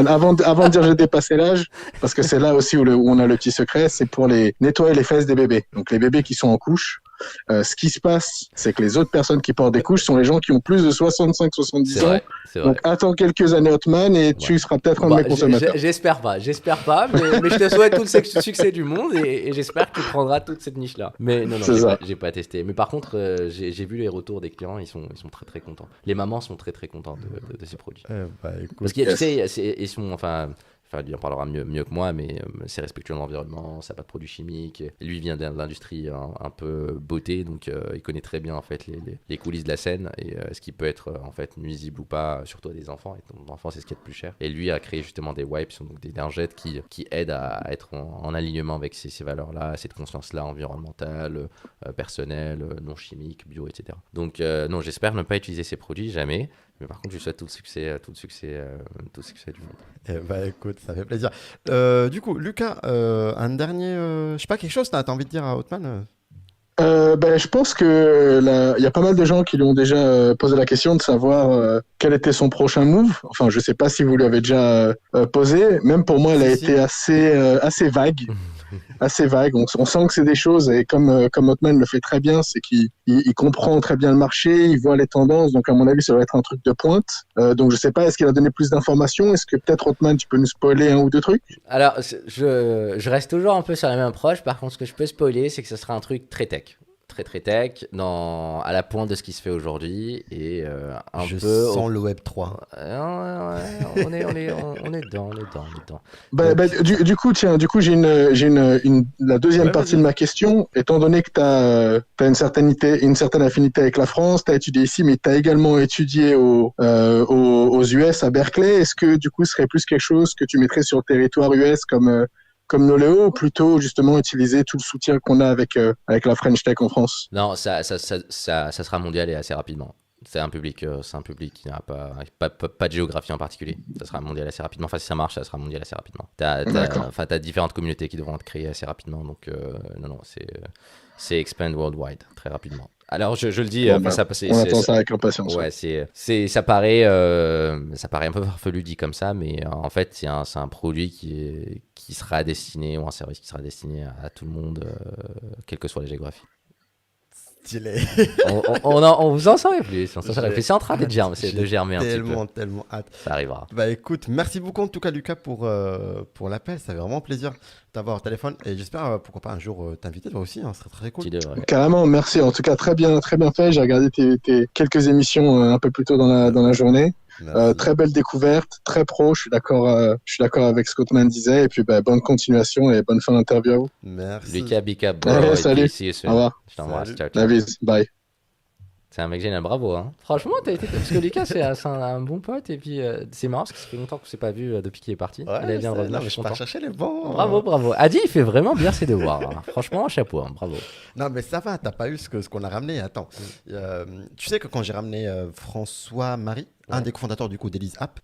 avant de dire j'ai dépassé l'âge, parce que c'est là aussi où on a le petit secret, c'est pour nettoyer les fesses des bébés. Donc les bébés qui sont en couche, Ce qui se passe, c'est que les autres personnes qui portent des couches sont les gens qui ont plus de 65-70 ans. C'est vrai. Donc attends quelques années Hotman et tu seras peut-être un de mes consommateurs. J'espère pas, mais je te souhaite tout le succès du monde et j'espère que tu prendras toute cette niche-là. Mais non, j'ai pas testé. Mais par contre, j'ai vu les retours des clients, ils sont très très contents. Les mamans sont très très contentes de ces produits. Écoute, Parce que tu sais, ils sont, enfin, lui en parlera mieux que moi, mais c'est respectueux de l'environnement, ça n'a pas de produits chimiques. Lui vient de l'industrie un peu beauté, donc il connaît très bien en fait les coulisses de la scène et ce qui peut être en fait nuisible ou pas, surtout à des enfants. Et ton enfant, c'est ce qui est le plus cher. Et lui a créé justement des wipes, donc des lingettes qui aident à être en alignement avec ces valeurs-là, cette conscience-là environnementale, personnelle, non chimique, bio, etc. Donc non, j'espère ne pas utiliser ces produits jamais. Mais par contre, je lui souhaite tout le succès du monde. Écoute, ça fait plaisir. Du coup, Lucas, un dernier, je sais pas, quelque chose, t'as envie de dire à Hotman Je pense que il y a pas mal de gens qui lui ont déjà posé la question de savoir quel était son prochain move. Enfin, je sais pas si vous lui avez déjà posé. Même pour moi, elle a été assez vague. Assez vague. On sent que c'est des choses, et comme Hotman le fait très bien, c'est qu'il comprend très bien le marché, il voit les tendances, donc à mon avis, ça va être un truc de pointe. Donc je sais pas, est-ce qu'il a donné plus d'informations? Est-ce que peut-être Hotman, tu peux nous spoiler un ou deux trucs? Alors, je reste toujours un peu sur la même approche. Par contre, ce que je peux spoiler, c'est que ce sera un truc très tech. Très tech, à la pointe de ce qui se fait aujourd'hui et Je sens le Web 3. On est dedans. Du coup, j'ai la deuxième partie de ma question. Étant donné que tu as une certaine affinité avec la France, tu as étudié ici, mais tu as également étudié aux US à Berkeley. Est-ce que du coup, ce serait plus quelque chose que tu mettrais sur le territoire US comme Noleo, ou plutôt justement utiliser tout le soutien qu'on a avec la French Tech en France? Non, ça sera mondial et assez rapidement. C'est un public qui n'a pas de géographie en particulier. Ça sera mondial assez rapidement. Enfin, si ça marche, ça sera mondial assez rapidement. T'as différentes communautés qui devront être créées assez rapidement. Donc, non, c'est expand worldwide très rapidement. Alors, je le dis, on attend ça avec impatience. Ouais, ça paraît un peu farfelu dit comme ça, mais en fait, c'est un produit qui sera destiné, ou un service qui sera destiné à tout le monde, quelle que soit la géographie. Stylé. On vous en saurait plus. C'est en train de germer un petit peu. Tellement hâte. Ça arrivera. Écoute, merci beaucoup en tout cas Lucas pour l'appel. Ça fait vraiment plaisir de t'avoir au téléphone et j'espère pourquoi pas un jour t'inviter toi aussi. Ce serait très cool. Carrément, merci. En tout cas, très bien fait. J'ai regardé tes quelques émissions un peu plus tôt dans la journée. Très belle découverte, très pro. Je suis d'accord avec ce qu'Hotman disait. Et puis, bonne continuation et bonne fin d'interview à vous. Merci. Lucas, big up. Salut. Au revoir. Je t'embrasse. Ciao. Bye. C'est un mec génial, bravo. Hein. Franchement, parce que Lucas, c'est un bon pote. Et puis, c'est marrant parce que ça fait longtemps qu'on ne s'est pas vu depuis qu'il est parti. Ouais, il vient de revenir. Non, mais je pars chercher les bons. Bravo. Adi, il fait vraiment bien ses devoirs. Hein. Franchement, chapeau. Hein, bravo. Non, mais ça va, t'as pas eu ce qu'on a ramené. Attends. Tu sais que quand j'ai ramené François-Marie, un des cofondateurs du coup d'Elise App,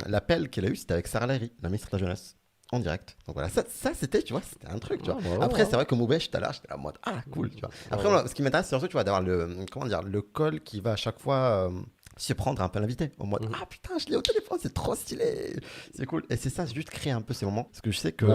l'appel qu'il a eu, c'était avec Sarah Lahiri, la ministre de la Jeunesse. En direct. Donc voilà, ça c'était, tu vois, c'était un truc, tu vois. Après, c'est vrai que Moubèche, j'étais là en mode, cool, tu vois. Après, ce qui m'intéresse, c'est surtout, tu vois, d'avoir le call qui va à chaque fois se prendre un peu l'invité. En mode, putain, je l'ai au téléphone, c'est trop stylé. C'est cool. Et c'est ça, c'est juste créer un peu ces moments. Parce que je sais que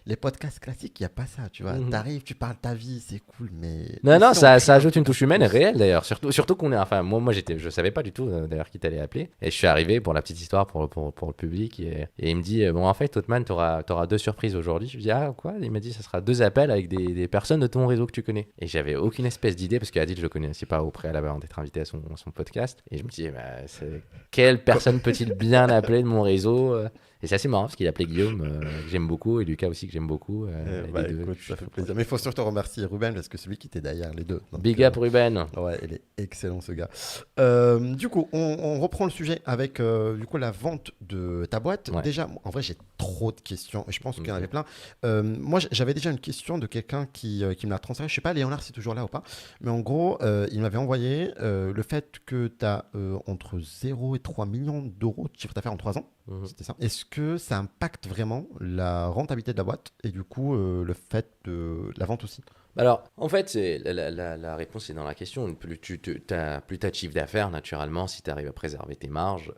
les podcasts classiques, il n'y a pas ça, tu vois. T'arrives, tu parles ta vie, c'est cool, mais. Non, ça ajoute une touche humaine et réelle d'ailleurs. Surtout qu'on est. Enfin, moi, je savais pas du tout d'ailleurs qui t'allait appeler. Et je suis arrivé pour la petite histoire pour le public. Et il me dit, bon, en fait, Hotman, t'auras 2 surprises aujourd'hui. Je lui dis, quoi? Il m'a dit, ça sera 2 appels avec des personnes de ton réseau que tu connais. Et j'avais aucune espèce d'idée parce qu'Adil, je le connaissais pas au préalable avant d'être invité à son podcast. Et je me dis, quelle personne peut-il bien appeler de mon réseau? Et c'est assez marrant parce qu'il appelait Guillaume, que j'aime beaucoup, et Lucas aussi, que j'aime beaucoup. Écoute, ça fait plaisir. Mais il faut surtout remercier Ruben parce que c'est lui qui était derrière les deux. Donc, big up Ruben. Ouais, il est excellent ce gars. Du coup, on reprend le sujet avec la vente de ta boîte. Ouais. Déjà, en vrai, j'ai trop de questions et je pense qu'il y en avait plein. Moi, j'avais déjà une question de quelqu'un qui me l'a transféré. Je sais pas, Léonard, si c'est toujours là ou pas. Mais en gros, il m'avait envoyé le fait que tu as entre 0 et 3 millions d'euros de chiffre d'affaires en 3 ans. C'était ça. Est-ce que ça impacte vraiment la rentabilité de la boîte et du coup le fait de la vente aussi? Alors, en fait, la réponse est dans la question. Plus tu as de chiffre d'affaires, naturellement, si tu arrives à préserver tes marges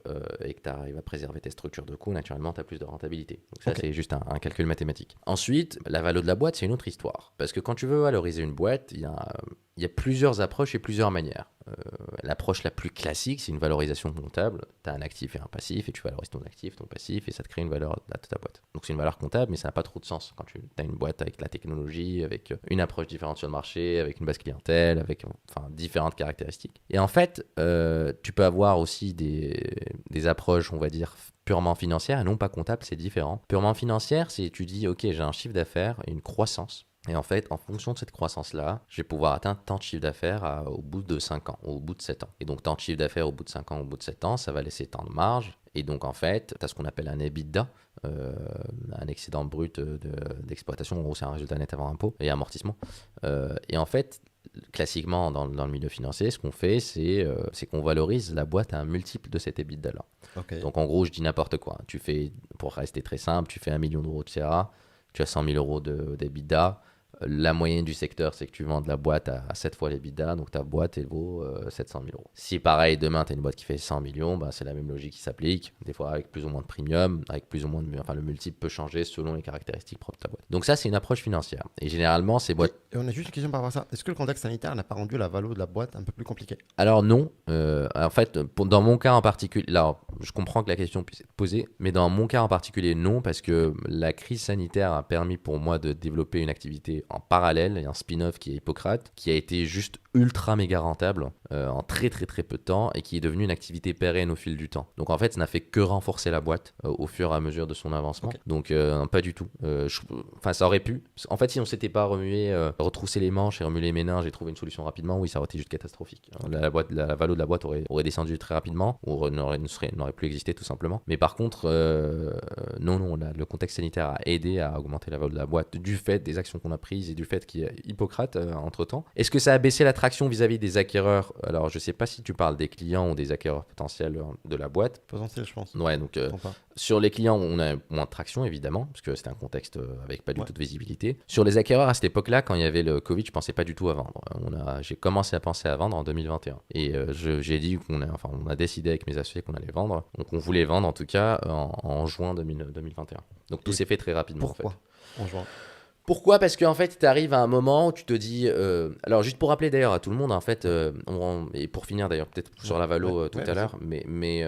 et que tu arrives à préserver tes structures de coûts, naturellement, tu as plus de rentabilité. Donc ça, c'est juste un calcul mathématique. Ensuite, la valeur de la boîte, c'est une autre histoire. Parce que quand tu veux valoriser une boîte, il il y a plusieurs approches et plusieurs manières. L'approche la plus classique, c'est une valorisation comptable. Tu as un actif et un passif, et tu valorises ton actif, ton passif, et ça te crée une valeur de ta boîte. Donc c'est une valeur comptable, mais ça n'a pas trop de sens quand tu as une boîte avec la technologie, avec une approche différente sur le marché, avec une base clientèle, avec différentes caractéristiques. Et en fait, tu peux avoir aussi des approches, on va dire, purement financières et non pas comptables, c'est différent. Purement financière, c'est tu dis, ok, j'ai un chiffre d'affaires et une croissance. Et en fait, en fonction de cette croissance-là, je vais pouvoir atteindre tant de chiffre d'affaires au bout de 5 ans, ou au bout de 7 ans. Et donc, tant de chiffre d'affaires au bout de 5 ans, au bout de 7 ans, ça va laisser tant de marge. Et donc, en fait, tu as ce qu'on appelle un EBITDA, un excédent brut d'exploitation. En gros, c'est un résultat net avant impôt et amortissement. Et en fait, classiquement, dans le milieu financier, ce qu'on fait, c'est qu'on valorise la boîte à un multiple de cet EBITDA-là. Ok. Donc, en gros, je dis n'importe quoi. Pour rester très simple, tu fais 1 million d'euros de CA, tu as 100 000 euros d'EBITDA. La moyenne du secteur, c'est que tu vends de la boîte à 7 fois l'EBITDA, donc ta boîte, elle vaut 700 000 euros. Si pareil, demain, tu as une boîte qui fait 100 millions, bah, c'est la même logique qui s'applique. Des fois, avec plus ou moins de premium, avec plus ou moins de. Enfin, le multiple peut changer selon les caractéristiques propres de ta boîte. Donc, ça, c'est une approche financière. Et généralement, ces boîtes. Et on a juste une question par rapport à ça. Est-ce que le contexte sanitaire n'a pas rendu la valo de la boîte un peu plus compliquée? Alors, non. En fait, dans mon cas en particulier, là, je comprends que la question puisse être posée, mais dans mon cas en particulier, non, parce que la crise sanitaire a permis pour moi de développer une activité en parallèle. Il y a un spin-off qui est Hippocrate, qui a été juste ultra méga rentable en très très très peu de temps et qui est devenu une activité pérenne au fil du temps. Donc en fait, ça n'a fait que renforcer la boîte au fur et à mesure de son avancement. Okay. Donc pas du tout. Enfin, ça aurait pu. En fait, si on s'était pas remué, retroussé les manches et remué les méninges et trouvé une solution rapidement, oui, ça aurait été juste catastrophique. La valo de la boîte aurait descendu très rapidement ou n'aurait plus existé tout simplement. Mais par contre, non, le contexte sanitaire a aidé à augmenter la valo de la boîte du fait des actions qu'on a prises et du fait qu'il y a Hippocrate entre-temps. Est-ce que ça a baissé l'attraction vis-à-vis des acquéreurs? Alors, je sais pas si tu parles des clients ou des acquéreurs potentiels de la boîte. Potentiel, je pense. Ouais, donc sur les clients, on a moins de traction, évidemment, parce que c'était un contexte avec pas du tout de visibilité. Sur les acquéreurs, à cette époque-là, quand il y avait le Covid, je pensais pas du tout à vendre. J'ai commencé à penser à vendre en 2021. Et j'ai dit on a décidé avec mes associés qu'on allait vendre. Donc, on voulait vendre, en tout cas, en juin 2021. Donc, tout s'est fait très rapidement. Pourquoi en juin? Pourquoi? Parce qu'en fait, tu arrives à un moment où tu te dis... alors, juste pour rappeler d'ailleurs à tout le monde, en fait, et pour finir d'ailleurs, peut-être sur la valo tout à l'heure, mais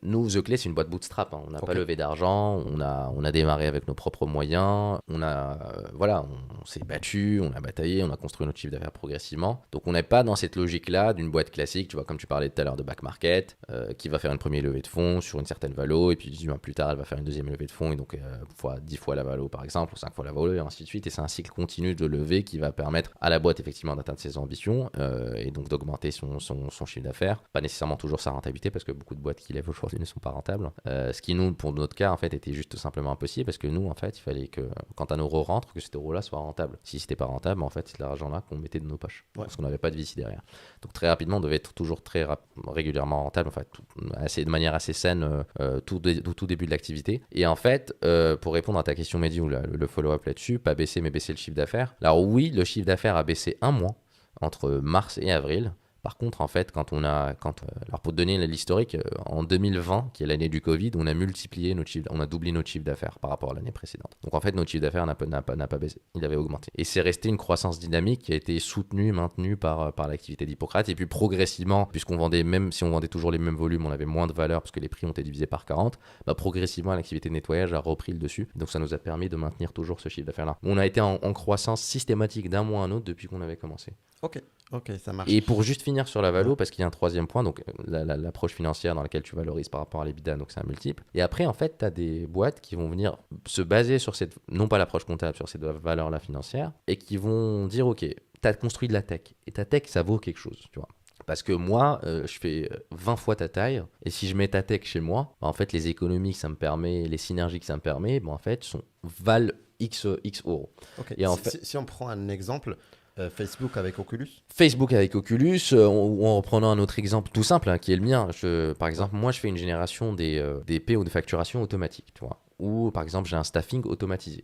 nous, The Clay, c'est une boîte bootstrap. Hein. On n'a pas levé d'argent, on a démarré avec nos propres moyens, on s'est battu, on a bataillé, on a construit notre chiffre d'affaires progressivement. Donc, on n'est pas dans cette logique-là d'une boîte classique, tu vois, comme tu parlais tout à l'heure de back market, qui va faire une première levée de fonds sur une certaine valo, et puis 18 mois plus tard, elle va faire une deuxième levée de fonds, et donc 10 fois la valo, par exemple, ou 5 fois la valo, et ainsi de suite, et c'est un cycle continu de levée qui va permettre à la boîte effectivement d'atteindre ses ambitions et donc d'augmenter son chiffre d'affaires, pas nécessairement toujours sa rentabilité parce que beaucoup de boîtes qui lèvent aujourd'hui ne sont pas rentables, ce qui nous pour notre cas en fait était juste simplement impossible parce que nous en fait il fallait que quand un euro rentre que cet euro là soit rentable. Si c'était pas rentable en fait c'est l'argent là qu'on mettait de nos poches parce qu'on n'avait pas de VC derrière. Donc très rapidement on devait être toujours très régulièrement rentable, en fait de manière assez saine tout début de l'activité. Et en fait pour répondre à ta question Mehdi ou le follow-up là-dessus, pas baisser mais baisser le chiffre d'affaires. Alors oui, le chiffre d'affaires a baissé un mois entre mars et avril. Par contre, en fait, alors pour te donner l'historique, en 2020, qui est l'année du Covid, on a doublé notre chiffre d'affaires par rapport à l'année précédente. Donc en fait, notre chiffre d'affaires n'a pas baissé, il avait augmenté. Et c'est resté une croissance dynamique qui a été soutenue, maintenue par l'activité d'Hippocrate. Et puis progressivement, puisqu'on vendait, même si on vendait toujours les mêmes volumes, on avait moins de valeur parce que les prix ont été divisés par 40, progressivement l'activité de nettoyage a repris le dessus. Donc ça nous a permis de maintenir toujours ce chiffre d'affaires-là. On a été en croissance systématique d'un mois à un autre depuis qu'on avait commencé. Ok, ça marche. Et pour juste finir sur la valo, parce qu'il y a un troisième point, donc l'approche financière dans laquelle tu valorises par rapport à l'EBITDA, donc c'est un multiple. Et après, en fait, tu as des boîtes qui vont venir se baser sur non pas l'approche comptable, sur cette valeur-là financière, et qui vont dire, ok, tu as construit de la tech, et ta tech, ça vaut quelque chose, tu vois. Parce que moi, je fais 20 fois ta taille, et si je mets ta tech chez moi, en fait, les économies que ça me permet, les synergies que ça me permet, en fait, valent X euros. Okay. Et si on prend un exemple... Facebook avec Oculus, ou en reprenant un autre exemple tout simple qui est le mien. Par exemple, moi je fais une génération des P ou de facturation automatique, tu vois. où, par exemple, j'ai un staffing automatisé.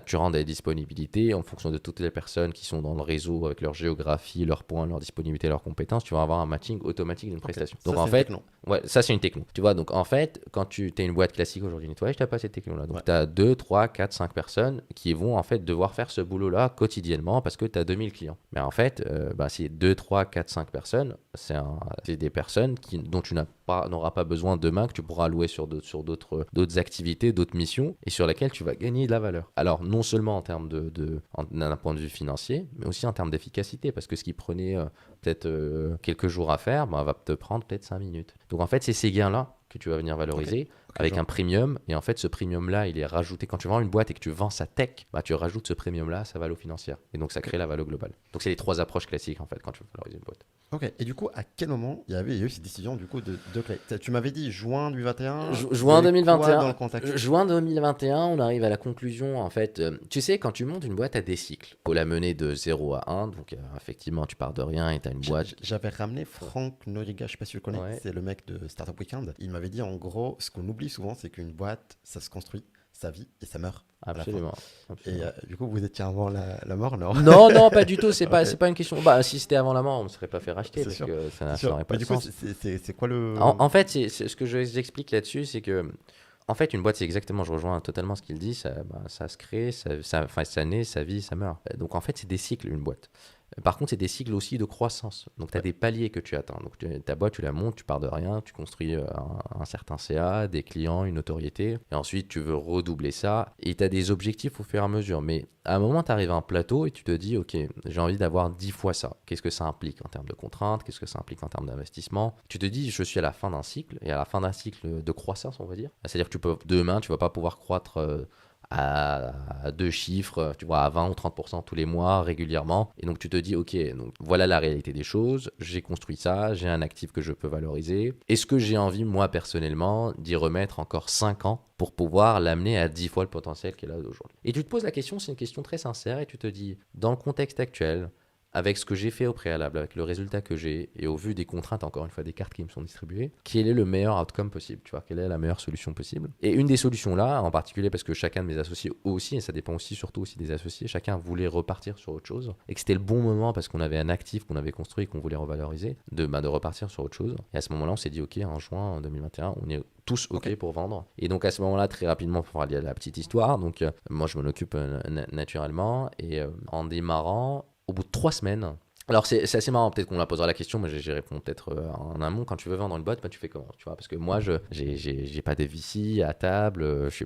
Tu rentres des disponibilités en fonction de toutes les personnes qui sont dans le réseau avec leur géographie, leurs points, leur disponibilité, leurs compétences. Tu vas avoir un matching automatique d'une prestation. Donc, en fait, ouais, ça, c'est une techno. Tu vois, donc en fait, quand tu es une boîte classique aujourd'hui nettoyage, tu n'as pas cette techno-là. Donc, tu as 2, 3, 4, 5 personnes qui vont en fait devoir faire ce boulot-là quotidiennement parce que tu as 2000 clients. Mais en fait, ces 2, 3, 4, 5 personnes, c'est des personnes dont tu n'auras pas besoin demain, que tu pourras allouer sur d'autres activités, d'autres missions et sur lesquelles tu vas gagner de la valeur. Alors, non seulement en termes d'un point de vue financier, mais aussi en termes d'efficacité, parce que ce qui prenait peut-être quelques jours à faire, va te prendre peut-être 5 minutes. Donc, en fait, c'est ces gains-là que tu vas venir valoriser avec un premium. Et en fait, ce premium-là, il est rajouté. Quand tu vends une boîte et que tu vends sa tech, tu rajoutes ce premium-là à sa valeur financière. Et donc, ça crée la valeur globale. Donc, c'est les 3 approches classiques, en fait, quand tu veux valoriser une boîte. Ok. Et du coup, à quel moment il y a eu cette décision du coup de Clay? Tu m'avais dit juin 2021. Juin 2021. Dans le contexte Juin 2021, on arrive à la conclusion. En fait, tu sais, quand tu montes une boîte à des cycles, il faut la mener de 0 à 1. Donc, effectivement, tu pars de rien et tu as une boîte. J'avais ramené Franck Noriga, je ne sais pas si tu le connais. Ouais. C'est le mec de Startup Weekend. Il m'avait dit en gros, ce qu'on oublie souvent, c'est qu'une boîte, ça se construit, ça vit et ça meurt. Absolument. Et du coup, vous étiez avant la mort, non? Non, pas du tout. C'est pas une question. Si c'était avant la mort, on ne serait pas fait racheter C'est parce sûr. que ça n'aurait pas Mais de du coup, sens. c'est quoi le. En fait, c'est ce que je vous explique là-dessus, c'est que en fait, une boîte, c'est exactement, je rejoins totalement ce qu'il dit, ça se crée, ça naît, ça vit, ça meurt. Donc en fait, c'est des cycles, une boîte. Par contre, c'est des cycles aussi de croissance. Donc, tu as des paliers que tu atteins. Donc, ta boîte, tu la montes, tu pars de rien, tu construis un certain CA, des clients, une notoriété. Et ensuite, tu veux redoubler ça. Et tu as des objectifs au fur et à mesure. Mais à un moment, tu arrives à un plateau et tu te dis, OK, j'ai envie d'avoir 10 fois ça. Qu'est-ce que ça implique en termes de contraintes? Qu'est-ce que ça implique en termes d'investissement? Tu te dis, je suis à la fin d'un cycle. Et à la fin d'un cycle de croissance, on va dire. C'est-à-dire que demain, tu ne vas pas pouvoir croître à 2 chiffres, tu vois, à 20 ou 30% tous les mois, régulièrement. Et donc, tu te dis, OK, donc voilà la réalité des choses. J'ai construit ça, j'ai un actif que je peux valoriser. Est-ce que j'ai envie, moi, personnellement, d'y remettre encore 5 ans pour pouvoir l'amener à 10 fois le potentiel qu'elle a aujourd'hui? Et tu te poses la question, c'est une question très sincère, et tu te dis, dans le contexte actuel, avec ce que j'ai fait au préalable, avec le résultat que j'ai, et au vu des contraintes, encore une fois, des cartes qui me sont distribuées, quel est le meilleur outcome possible, tu vois, quelle est la meilleure solution possible? Et une des solutions là, en particulier parce que chacun de mes associés aussi, et ça dépend aussi surtout aussi des associés, chacun voulait repartir sur autre chose, et que c'était le bon moment parce qu'on avait un actif qu'on avait construit et qu'on voulait revaloriser, de repartir sur autre chose. Et à ce moment-là, on s'est dit, OK, en juin 2021, on est tous OK pour vendre. Et donc à ce moment-là, très rapidement, pour aller à la petite histoire, donc moi je m'en occupe naturellement, et en démarrant, au bout de 3 semaines, alors c'est assez marrant, peut-être qu'on la posera la question, mais j'y réponds peut-être en amont. Quand tu veux vendre une boîte, tu fais comment, tu vois? Parce que moi, j'ai pas de VC à table, je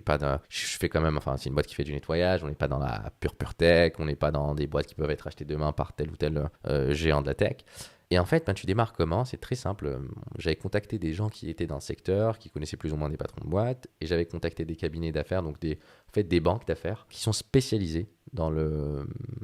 fais quand même, enfin c'est une boîte qui fait du nettoyage, on n'est pas dans la pure tech, on n'est pas dans des boîtes qui peuvent être achetées demain par tel ou tel géant de la tech. Et en fait, tu démarres comment? C'est très simple. J'avais contacté des gens qui étaient dans le secteur, qui connaissaient plus ou moins des patrons de boîte, et j'avais contacté des cabinets d'affaires, donc des banques d'affaires, qui sont spécialisées dans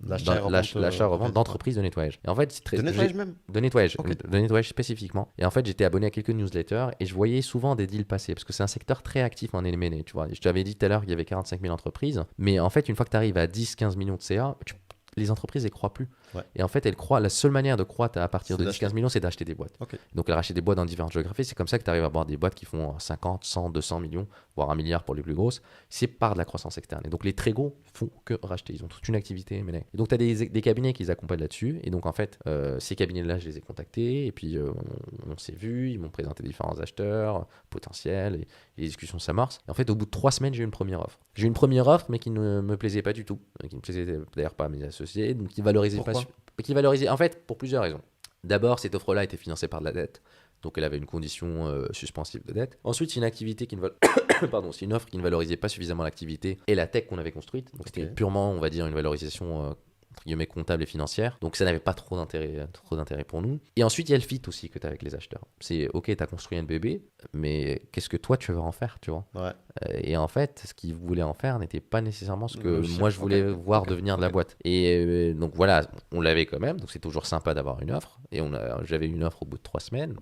l'achat-revente d'entreprises de nettoyage. Et en fait, c'est très... De nettoyage même? De nettoyage, de nettoyage spécifiquement. Et en fait, j'étais abonné à quelques newsletters et je voyais souvent des deals passer, parce que c'est un secteur très actif en M&A, tu vois. Je t'avais dit tout à l'heure qu'il y avait 45 000 entreprises, mais en fait, une fois que tu arrives à 10-15 millions de CA, les entreprises, elles croient plus. Ouais. Et en fait, elles croient, la seule manière de croître à partir de 10-15 millions, c'est d'acheter des boîtes. Donc, elles rachètent des boîtes dans différentes géographies. C'est comme ça que tu arrives à avoir des boîtes qui font 50, 100, 200 millions, voire 1 milliard pour les plus grosses. C'est par de la croissance externe. Et donc, les très gros font que racheter. Ils ont toute une activité M&A. Et donc, tu as des cabinets qui les accompagnent là-dessus. Et donc, en fait, ces cabinets-là, je les ai contactés. Et puis, on s'est vus. Ils m'ont présenté différents acheteurs potentiels. Et les discussions s'amorcent. Et en fait, au bout de 3 semaines, j'ai eu une première offre. J'ai eu une première offre, mais qui ne me plaisait pas du tout. Qui ne plaisait d'ailleurs pas à mes associés. Donc, qui valorisait pas. Qui valorisait, en fait, pour plusieurs raisons. D'abord, cette offre-là était financée par de la dette. Donc, elle avait une condition suspensive de dette. Ensuite, c'est une activité qui ne c'est une offre qui ne valorisait pas suffisamment l'activité et la tech qu'on avait construite. Donc, c'était purement, on va dire, une valorisation entre guillemets comptable et financière. Donc, ça n'avait pas trop d'intérêt pour nous. Et ensuite, il y a le fit aussi que tu as avec les acheteurs. C'est, OK, tu as construit un bébé, mais qu'est-ce que toi, tu veux en faire, tu vois? Ouais. Et en fait, ce qu'ils voulaient en faire n'était pas nécessairement ce que moi, je voulais voir devenir de la boîte. Et donc, voilà, on l'avait quand même. Donc, c'est toujours sympa d'avoir une offre. Et j'avais une offre au bout de 3 semaines.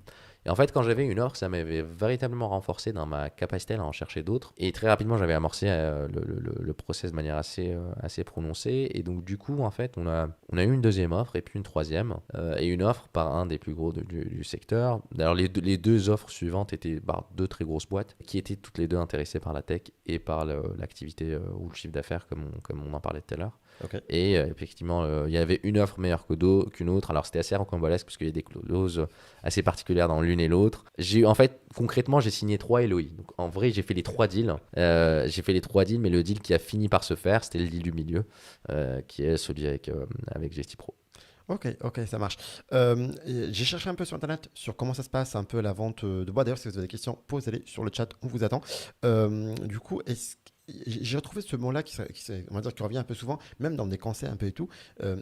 Et en fait, quand j'avais une offre, ça m'avait véritablement renforcé dans ma capacité à en chercher d'autres. Et très rapidement, j'avais amorcé le process de manière assez prononcée. Et donc, du coup, en fait, on a eu une deuxième offre et puis une troisième. Et une offre par un des plus gros du secteur. D'ailleurs, les deux offres suivantes étaient par 2 très grosses boîtes qui étaient toutes les deux intéressées par la tech et par l'activité ou le chiffre d'affaires, comme on en parlait tout à l'heure. Ok. Et effectivement, il y avait une offre meilleure qu'une autre. Alors, c'était assez rocambolesque parce qu'il y a des clauses assez particulières dans l'une et l'autre. En fait, concrètement, j'ai signé 3 LOI. Donc, en vrai, j'ai fait les 3 deals. Mais le deal qui a fini par se faire, c'était le deal du milieu, qui est celui avec GestiPro. Ok, ça marche. J'ai cherché un peu sur Internet sur comment ça se passe, un peu la vente de bois. D'ailleurs, si vous avez des questions, posez-les sur le chat, on vous attend. Du coup, j'ai retrouvé ce mot-là on va dire, qui revient un peu souvent, même dans des conseils un peu et tout.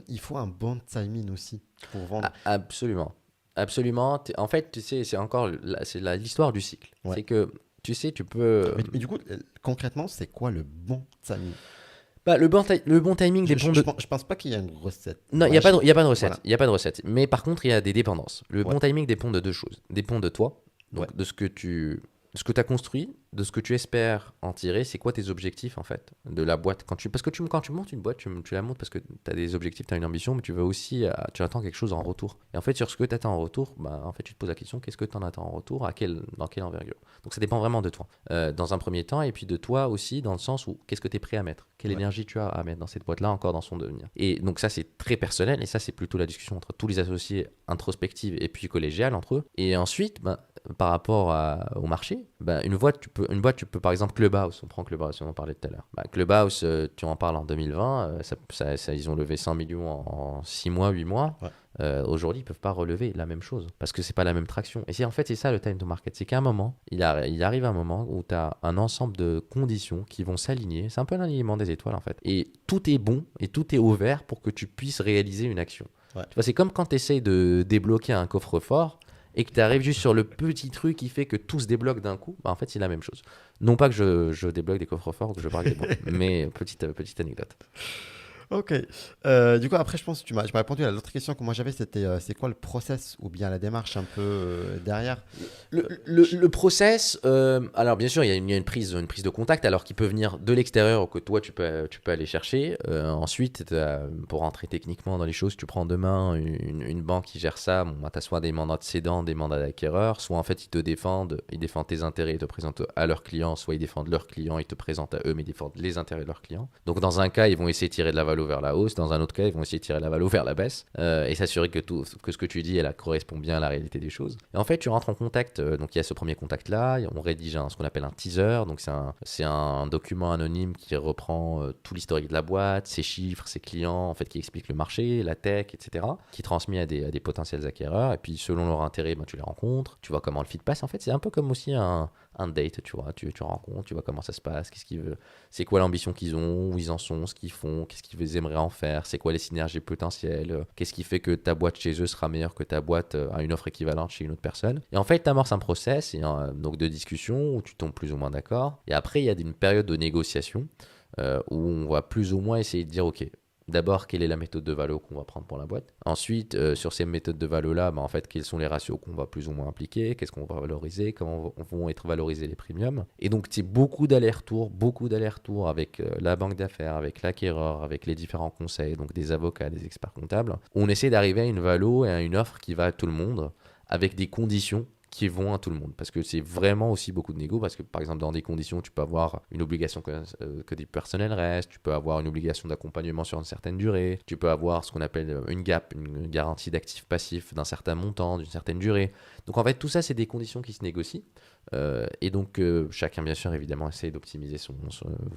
Il faut un bon timing aussi pour vendre. Absolument. Absolument. En fait, tu sais, c'est l'histoire du cycle. Ouais. C'est que, tu sais, tu peux... Mais du coup, concrètement, c'est quoi le bon timing? le bon timing dépend de... Je pense pas qu'il y a une recette. Non, il n'y a pas de recette. Voilà. Il y a pas de recette. Mais par contre, il y a des dépendances. Le Ouais. bon timing dépend de 2 choses. Dépend de toi, donc Ouais. de ce que tu as construit, de ce que tu espères en tirer. C'est quoi tes objectifs, en fait, de la boîte? Quand tu montes une boîte, tu la montes parce que tu as des objectifs, tu as une ambition, mais tu veux aussi, tu attends quelque chose en retour. Et en fait, sur ce que tu attends en retour, en fait, tu te poses la question, qu'est-ce que tu en attends en retour, dans quelle envergure? Donc, ça dépend vraiment de toi, dans un premier temps, et puis de toi aussi, dans le sens où, qu'est-ce que tu es prêt à mettre? Quelle énergie tu as à mettre dans cette boîte-là, encore dans son devenir? Et donc, ça, c'est très personnel, et ça, c'est plutôt la discussion entre tous les associés, introspective et puis collégiale entre eux. Et ensuite, par rapport au marché, une boîte, tu peux par exemple Clubhouse, on prend Clubhouse, on en parlait tout à l'heure. Clubhouse, tu en parles en 2020, ils ont levé 100 millions en 6 mois, 8 mois. Ouais. Aujourd'hui, ils peuvent pas relever la même chose parce que c'est pas la même traction. Et c'est ça le time to market, c'est qu'à un moment, il arrive un moment où tu as un ensemble de conditions qui vont s'aligner. C'est un peu l'alignement des étoiles en fait. Et tout est bon et tout est ouvert pour que tu puisses réaliser une action. Ouais. Tu vois, c'est comme quand tu essayes de débloquer un coffre-fort et que tu arrives juste sur le petit truc qui fait que tout se débloque d'un coup. En fait, c'est la même chose. Non pas que je débloque des coffres-forts ou que je parle des bons, mais petite anecdote. Ok. Du coup, après, je pense que tu m'as répondu à l'autre question que moi j'avais, c'était c'est quoi le process ou bien la démarche un peu derrière? Le process, alors bien sûr, il y a une prise de contact, alors qui peut venir de l'extérieur ou que toi tu peux aller chercher. Ensuite, pour rentrer techniquement dans les choses, tu prends demain une banque qui gère ça. Bon, tu as soit des mandats de cédants, des mandats d'acquéreurs, soit en fait ils défendent tes intérêts, ils te présentent à leurs clients, soit ils défendent leurs clients, ils te présentent à eux, mais ils défendent les intérêts de leurs clients. Donc dans un cas, ils vont essayer de tirer de la valeur vers la hausse, dans un autre cas, ils vont essayer de tirer la valeur vers la baisse et s'assurer que ce que tu dis, elle correspond bien à la réalité des choses. Et en fait, tu rentres en contact, donc il y a ce premier contact-là, on rédige ce qu'on appelle un teaser, donc c'est un document anonyme qui reprend tout l'historique de la boîte, ses chiffres, ses clients, en fait, qui explique le marché, la tech, etc., qui est transmis à des potentiels acquéreurs, et puis selon leur intérêt, tu les rencontres, tu vois comment le fit passe. En fait, c'est un peu comme aussi un date, tu vois, tu rencontres, tu vois comment ça se passe, qu'est-ce qu'ils veulent, c'est quoi l'ambition qu'ils ont, où ils en sont, ce qu'ils font, qu'est-ce qu'ils aimeraient en faire, c'est quoi les synergies potentielles, qu'est-ce qui fait que ta boîte chez eux sera meilleure que ta boîte à une offre équivalente chez une autre personne. Et en fait, tu amorces un process donc de discussion où tu tombes plus ou moins d'accord. Et après, il y a une période de négociation où on va plus ou moins essayer de dire, ok, d'abord, quelle est la méthode de valo qu'on va prendre pour la boîte? Ensuite, sur ces méthodes de valo-là, en fait, quels sont les ratios qu'on va plus ou moins appliquer? Qu'est-ce qu'on va valoriser? Comment vont être valorisés les premiums? Et donc, c'est beaucoup d'allers-retours avec la banque d'affaires, avec l'acquéreur, avec les différents conseils, donc des avocats, des experts comptables. On essaie d'arriver à une valo et à une offre qui va à tout le monde avec des conditions qui vont à tout le monde, parce que c'est vraiment aussi beaucoup de négo, parce que par exemple dans des conditions tu peux avoir une obligation que du personnel reste, tu peux avoir une obligation d'accompagnement sur une certaine durée, tu peux avoir ce qu'on appelle une GAP, une garantie d'actifs passifs d'un certain montant, d'une certaine durée. Donc en fait tout ça c'est des conditions qui se négocient et donc chacun bien sûr évidemment essaie d'optimiser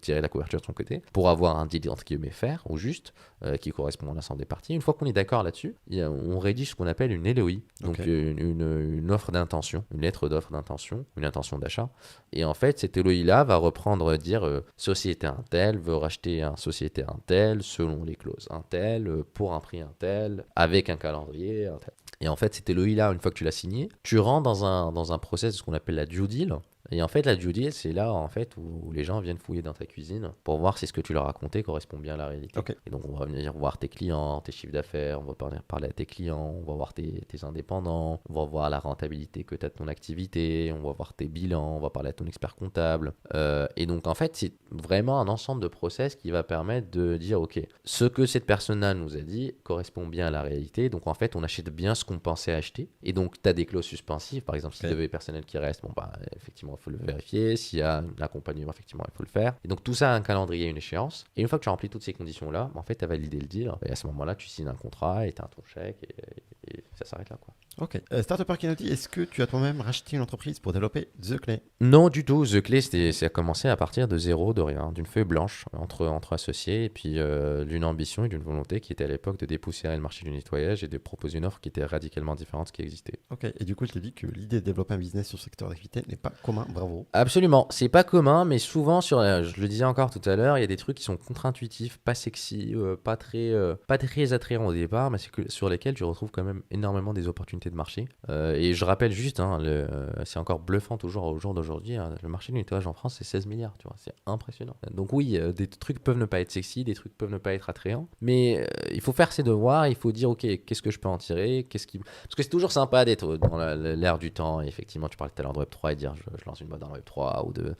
tirer la couverture de son côté pour avoir un deal entre guillemets fair ou juste qui correspond à l'ensemble des parties. Une fois qu'on est d'accord là-dessus, on rédige ce qu'on appelle une LOI, donc une offre d'intention, une lettre d'offre d'intention, une intention d'achat. Et en fait, cette LOI-là va reprendre, dire société un tel veut racheter un société un tel selon les clauses un tel pour un prix un tel avec un calendrier un tel. Et en fait, cette LOI-là, une fois que tu l'as signé, tu rentres dans un process de ce qu'on appelle la due deal. Et en fait, la due deal, c'est là en fait où les gens viennent fouiller dans ta cuisine pour voir si ce que tu leur as raconté correspond bien à la réalité. Okay. Et donc, on va venir voir tes clients, tes chiffres d'affaires, on va parler à tes clients, on va voir tes indépendants, on va voir la rentabilité que tu as de ton activité, on va voir tes bilans, on va parler à ton expert comptable. Et donc, en fait, c'est vraiment un ensemble de process qui va permettre de dire, OK, ce que cette personne-là nous a dit correspond bien à la réalité. Donc, en fait, on achète bien ce qu'on pensait acheter. Et donc, tu as des clauses suspensives. Par exemple, si tu avais personnel qui reste, effectivement, il faut le vérifier. S'il y a un accompagnement, effectivement, il faut le faire. Et donc tout ça a un calendrier, une échéance. Et une fois que tu remplis toutes ces conditions-là, en fait, tu as validé le deal. Et à ce moment-là, tu signes un contrat et tu as ton chèque et ça s'arrête là, quoi. Ok. Startupper qui nous dit, est-ce que tu as toi-même racheté une entreprise pour développer The Clay? Non, du tout. The Clay, ça a commencé à partir de zéro, de rien, d'une feuille blanche entre associés et puis d'une ambition et d'une volonté qui était à l'époque de dépoussiérer le marché du nettoyage et de proposer une offre qui était radicalement différente de ce qui existait. Ok. Et du coup, je t'ai dit que l'idée de développer un business sur ce secteur d'activité n'est pas commun. Bravo. Absolument, c'est pas commun, mais souvent je le disais encore tout à l'heure, il y a des trucs qui sont contre-intuitifs, pas sexy, pas très attrayants au départ, mais sur lesquels tu retrouves quand même énormément des opportunités de marché. Et je rappelle juste, c'est encore bluffant toujours au jour d'aujourd'hui, hein, le marché du nettoyage en France c'est 16 milliards, tu vois, c'est impressionnant. Donc oui, des trucs peuvent ne pas être sexy, des trucs peuvent ne pas être attrayants, mais il faut faire ses devoirs, il faut dire ok, qu'est-ce que je peux en tirer, parce que c'est toujours sympa d'être dans l'ère du temps, et effectivement tu parlais tout à l'heure de Web3 et dire je lance une boîte dans le Web3 ou de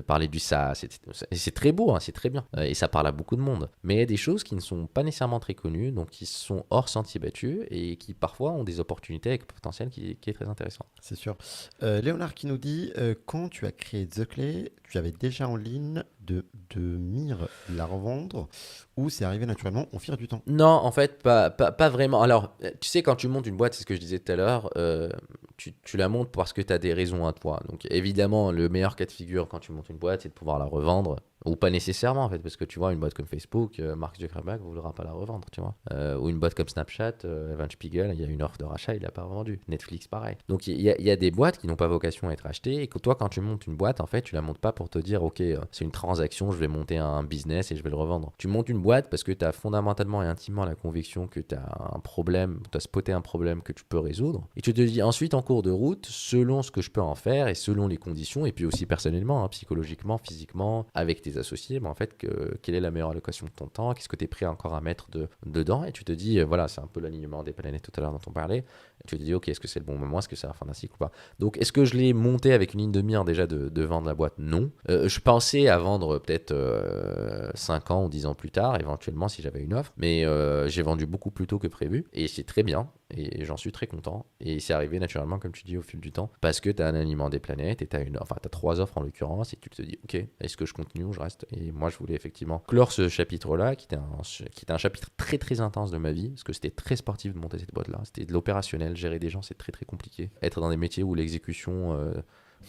parler du SaaS, c'est très beau, hein, c'est très bien, et ça parle à beaucoup de monde, mais il y a des choses qui ne sont pas nécessairement très connues, donc qui sont hors sentier battu et qui parfois ont des opportunités avec potentiel qui est très intéressant. C'est sûr. Léonard qui nous dit, quand tu as créé The Clay, tu avais déjà en ligne de mire la revendre ou c'est arrivé naturellement au fil du temps? Non, en fait, pas vraiment. Alors, tu sais, quand tu montes une boîte, c'est ce que je disais tout à l'heure, tu la montes parce que tu as des raisons à toi. Donc, évidemment, le meilleur cas de figure quand tu montes une boîte, c'est de pouvoir la revendre. Ou pas nécessairement en fait, parce que tu vois, une boîte comme Facebook, Mark Zuckerberg ne voudra pas la revendre, tu vois. Ou une boîte comme Snapchat, Evan Spiegel, il y a une offre de rachat, il l'a pas revendu. Netflix, pareil. Donc il y a des boîtes qui n'ont pas vocation à être achetées, et que toi, quand tu montes une boîte, en fait, tu la montes pas pour te dire, ok, c'est une transaction, je vais monter un business et je vais le revendre. Tu montes une boîte parce que tu as fondamentalement et intimement la conviction que tu as un problème, tu as spoté un problème que tu peux résoudre, et tu te dis ensuite en cours de route, selon ce que je peux en faire et selon les conditions, et puis aussi personnellement, hein, psychologiquement, physiquement, avec tes associés, en fait, quelle est la meilleure allocation de ton temps, qu'est-ce que tu es prêt encore à mettre dedans, et tu te dis, voilà, c'est un peu l'alignement des planètes tout à l'heure dont on parlait, et tu te dis, ok, est-ce que c'est le bon moment, est-ce que c'est la fin d'un cycle ou pas. Donc, est-ce que je l'ai monté avec une ligne de mire déjà de vendre la boîte? Non. Je pensais à vendre peut-être 5 ans ou 10 ans plus tard, éventuellement, si j'avais une offre, mais j'ai vendu beaucoup plus tôt que prévu, et c'est très bien, et j'en suis très content, et c'est arrivé naturellement, comme tu dis, au fil du temps, parce que tu as un alignement des planètes, et tu as 3 offres en l'occurrence, et tu te dis, ok, est-ce que je continue ou je reste? Et moi, je voulais effectivement clore ce chapitre-là, qui était un chapitre très très intense de ma vie, parce que c'était très sportif de monter cette boîte-là, c'était de l'opérationnel, gérer des gens, c'est très très compliqué. Être dans des métiers où l'exécution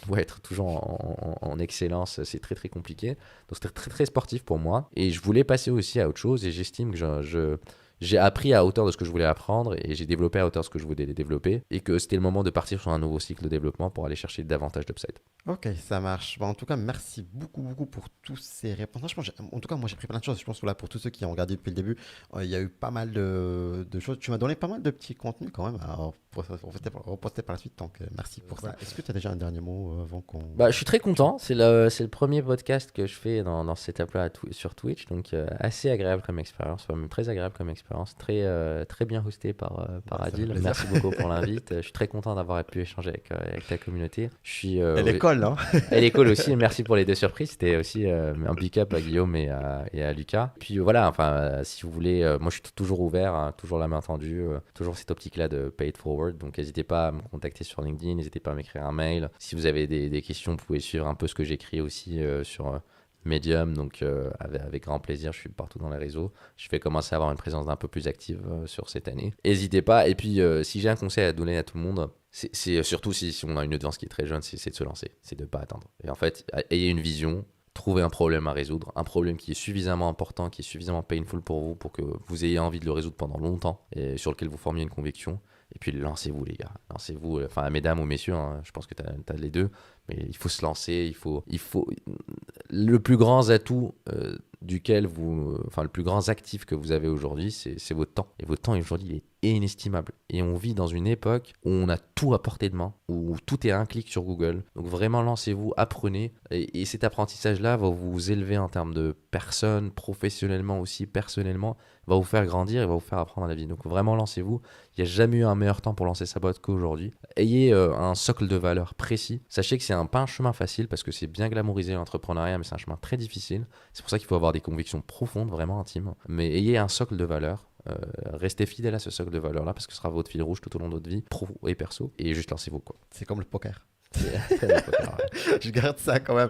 doit être toujours en excellence, c'est très très compliqué. Donc c'était très très sportif pour moi, et je voulais passer aussi à autre chose, et j'estime que j'ai appris à hauteur de ce que je voulais apprendre et j'ai développé à hauteur de ce que je voulais développer, et que c'était le moment de partir sur un nouveau cycle de développement pour aller chercher davantage d'upside. Ok, ça marche. Bon, en tout cas, merci beaucoup, beaucoup pour tous ces réponses. Franchement, en tout cas, moi, j'ai pris plein de choses. Je pense que là, pour tous ceux qui ont regardé depuis le début, il y a eu pas mal de choses. Tu m'as donné pas mal de petits contenus quand même à reposter par la suite. Donc, merci pour ça. Est-ce que tu as déjà un dernier mot avant qu'on... Je suis très content. C'est le premier podcast que je fais dans cette setup-là sur Twitch. Donc, assez agréable comme expérience. Enfin, même très agréable comme expérience. Très bien hosté par Adil. Merci beaucoup pour l'invite. Je suis très content d'avoir pu échanger avec ta communauté. Elle est cool, hein. Elle est cool aussi. Et merci pour les 2 surprises. C'était aussi un big up à Guillaume et à Lucas. Puis voilà, enfin, si vous voulez, moi je suis toujours ouvert, hein, toujours la main tendue, toujours cette optique-là de pay it forward. Donc n'hésitez pas à me contacter sur LinkedIn, n'hésitez pas à m'écrire un mail. Si vous avez des questions, vous pouvez suivre un peu ce que j'écris aussi sur Medium, donc avec grand plaisir, je suis partout dans les réseaux. Je vais commencer à avoir une présence un peu plus active sur cette année. N'hésitez pas, et puis si j'ai un conseil à donner à tout le monde, c'est surtout si on a une audience qui est très jeune, c'est de se lancer, c'est de ne pas attendre. Et en fait, ayez une vision, trouvez un problème à résoudre, un problème qui est suffisamment important, qui est suffisamment painful pour vous, pour que vous ayez envie de le résoudre pendant longtemps, et sur lequel vous formiez une conviction. Et puis lancez-vous les gars, lancez-vous, enfin mesdames ou messieurs, hein, je pense que tu as les deux, mais il faut se lancer, il faut le plus grand atout le plus grand actif que vous avez aujourd'hui, c'est votre temps. Et votre temps aujourd'hui, il est inestimable. Et on vit dans une époque où on a tout à portée de main, où tout est à un clic sur Google. Donc vraiment, lancez-vous, apprenez. Et cet apprentissage-là va vous élever en termes de personnes, professionnellement aussi, personnellement, va vous faire grandir et va vous faire apprendre à la vie. Donc vraiment, lancez-vous. Il n'y a jamais eu un meilleur temps pour lancer sa boîte qu'aujourd'hui. Ayez un socle de valeurs précis. Sachez que c'est pas un chemin facile parce que c'est bien glamourisé l'entrepreneuriat, mais c'est un chemin très difficile. C'est pour ça qu'il faut avoir des convictions profondes, vraiment intimes. Mais ayez un socle de valeurs. Restez fidèle à ce socle de valeurs là parce que ce sera votre fil rouge tout au long de votre vie, pro et perso, et juste lancez-vous quoi. C'est comme le poker. Je garde ça quand même.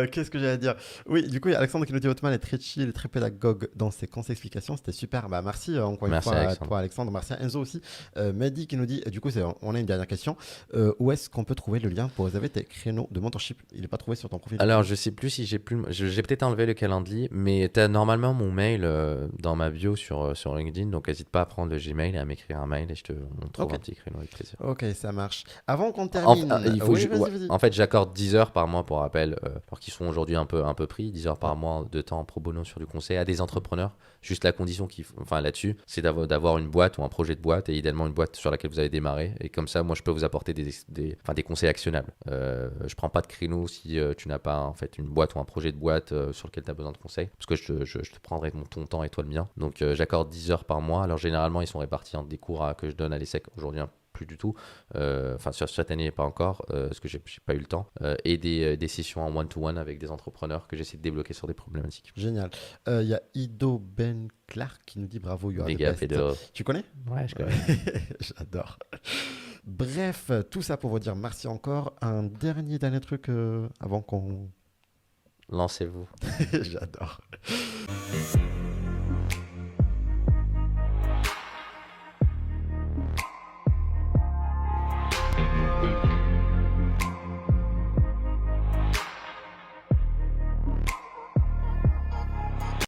Qu'est-ce que j'allais dire? Oui, du coup, il y a Alexandre qui nous dit Hotman est très chill et très pédagogue dans ses conseils explications. C'était super. Bah, merci encore une Merci, fois à Alexandre. toi, Alexandre. Merci à Enzo aussi. Mehdi qui nous dit du coup, on a une dernière question. Où est-ce qu'on peut trouver le lien pour réserver tes créneaux de mentorship? Il n'est pas trouvé sur ton profil. Alors, je sais plus si j'ai peut-être enlevé le calendrier, mais tu as normalement mon mail dans ma bio sur LinkedIn, donc n'hésite pas à prendre le Gmail et à m'écrire un mail et on trouve Ok. un petit créneau avec plaisir. Ok, ça marche. Avant qu'on En, termine. il faut Oui, que je- ouais. vas-y. En fait, j'accorde 10 heures par mois pour rappel, alors qu'ils sont aujourd'hui un peu pris, 10 heures par mois de temps pro bono sur du conseil à des entrepreneurs. Juste la condition là-dessus, c'est d'avoir une boîte ou un projet de boîte et idéalement une boîte sur laquelle vous avez démarré. Et comme ça, moi, je peux vous apporter des conseils actionnables. Je prends pas de créneau si tu n'as pas en fait une boîte ou un projet de boîte sur lequel tu as besoin de conseils, parce que je te prendrai ton temps et toi le mien. Donc, j'accorde 10 heures par mois. Alors, généralement, ils sont répartis entre des cours que je donne à l'ESSEC aujourd'hui. Plus du tout, enfin sur cette année pas encore, parce que j'ai pas eu le temps, et des sessions en one-to-one avec des entrepreneurs que j'essaie de débloquer sur des problématiques. Génial. Il y a Ido Ben Clark qui nous dit bravo, you are Les the gars, best. Pedro. Tu connais? Ouais, je connais. J'adore. Bref, tout ça pour vous dire merci encore. Un dernier truc avant qu'on... Lancez-vous. J'adore.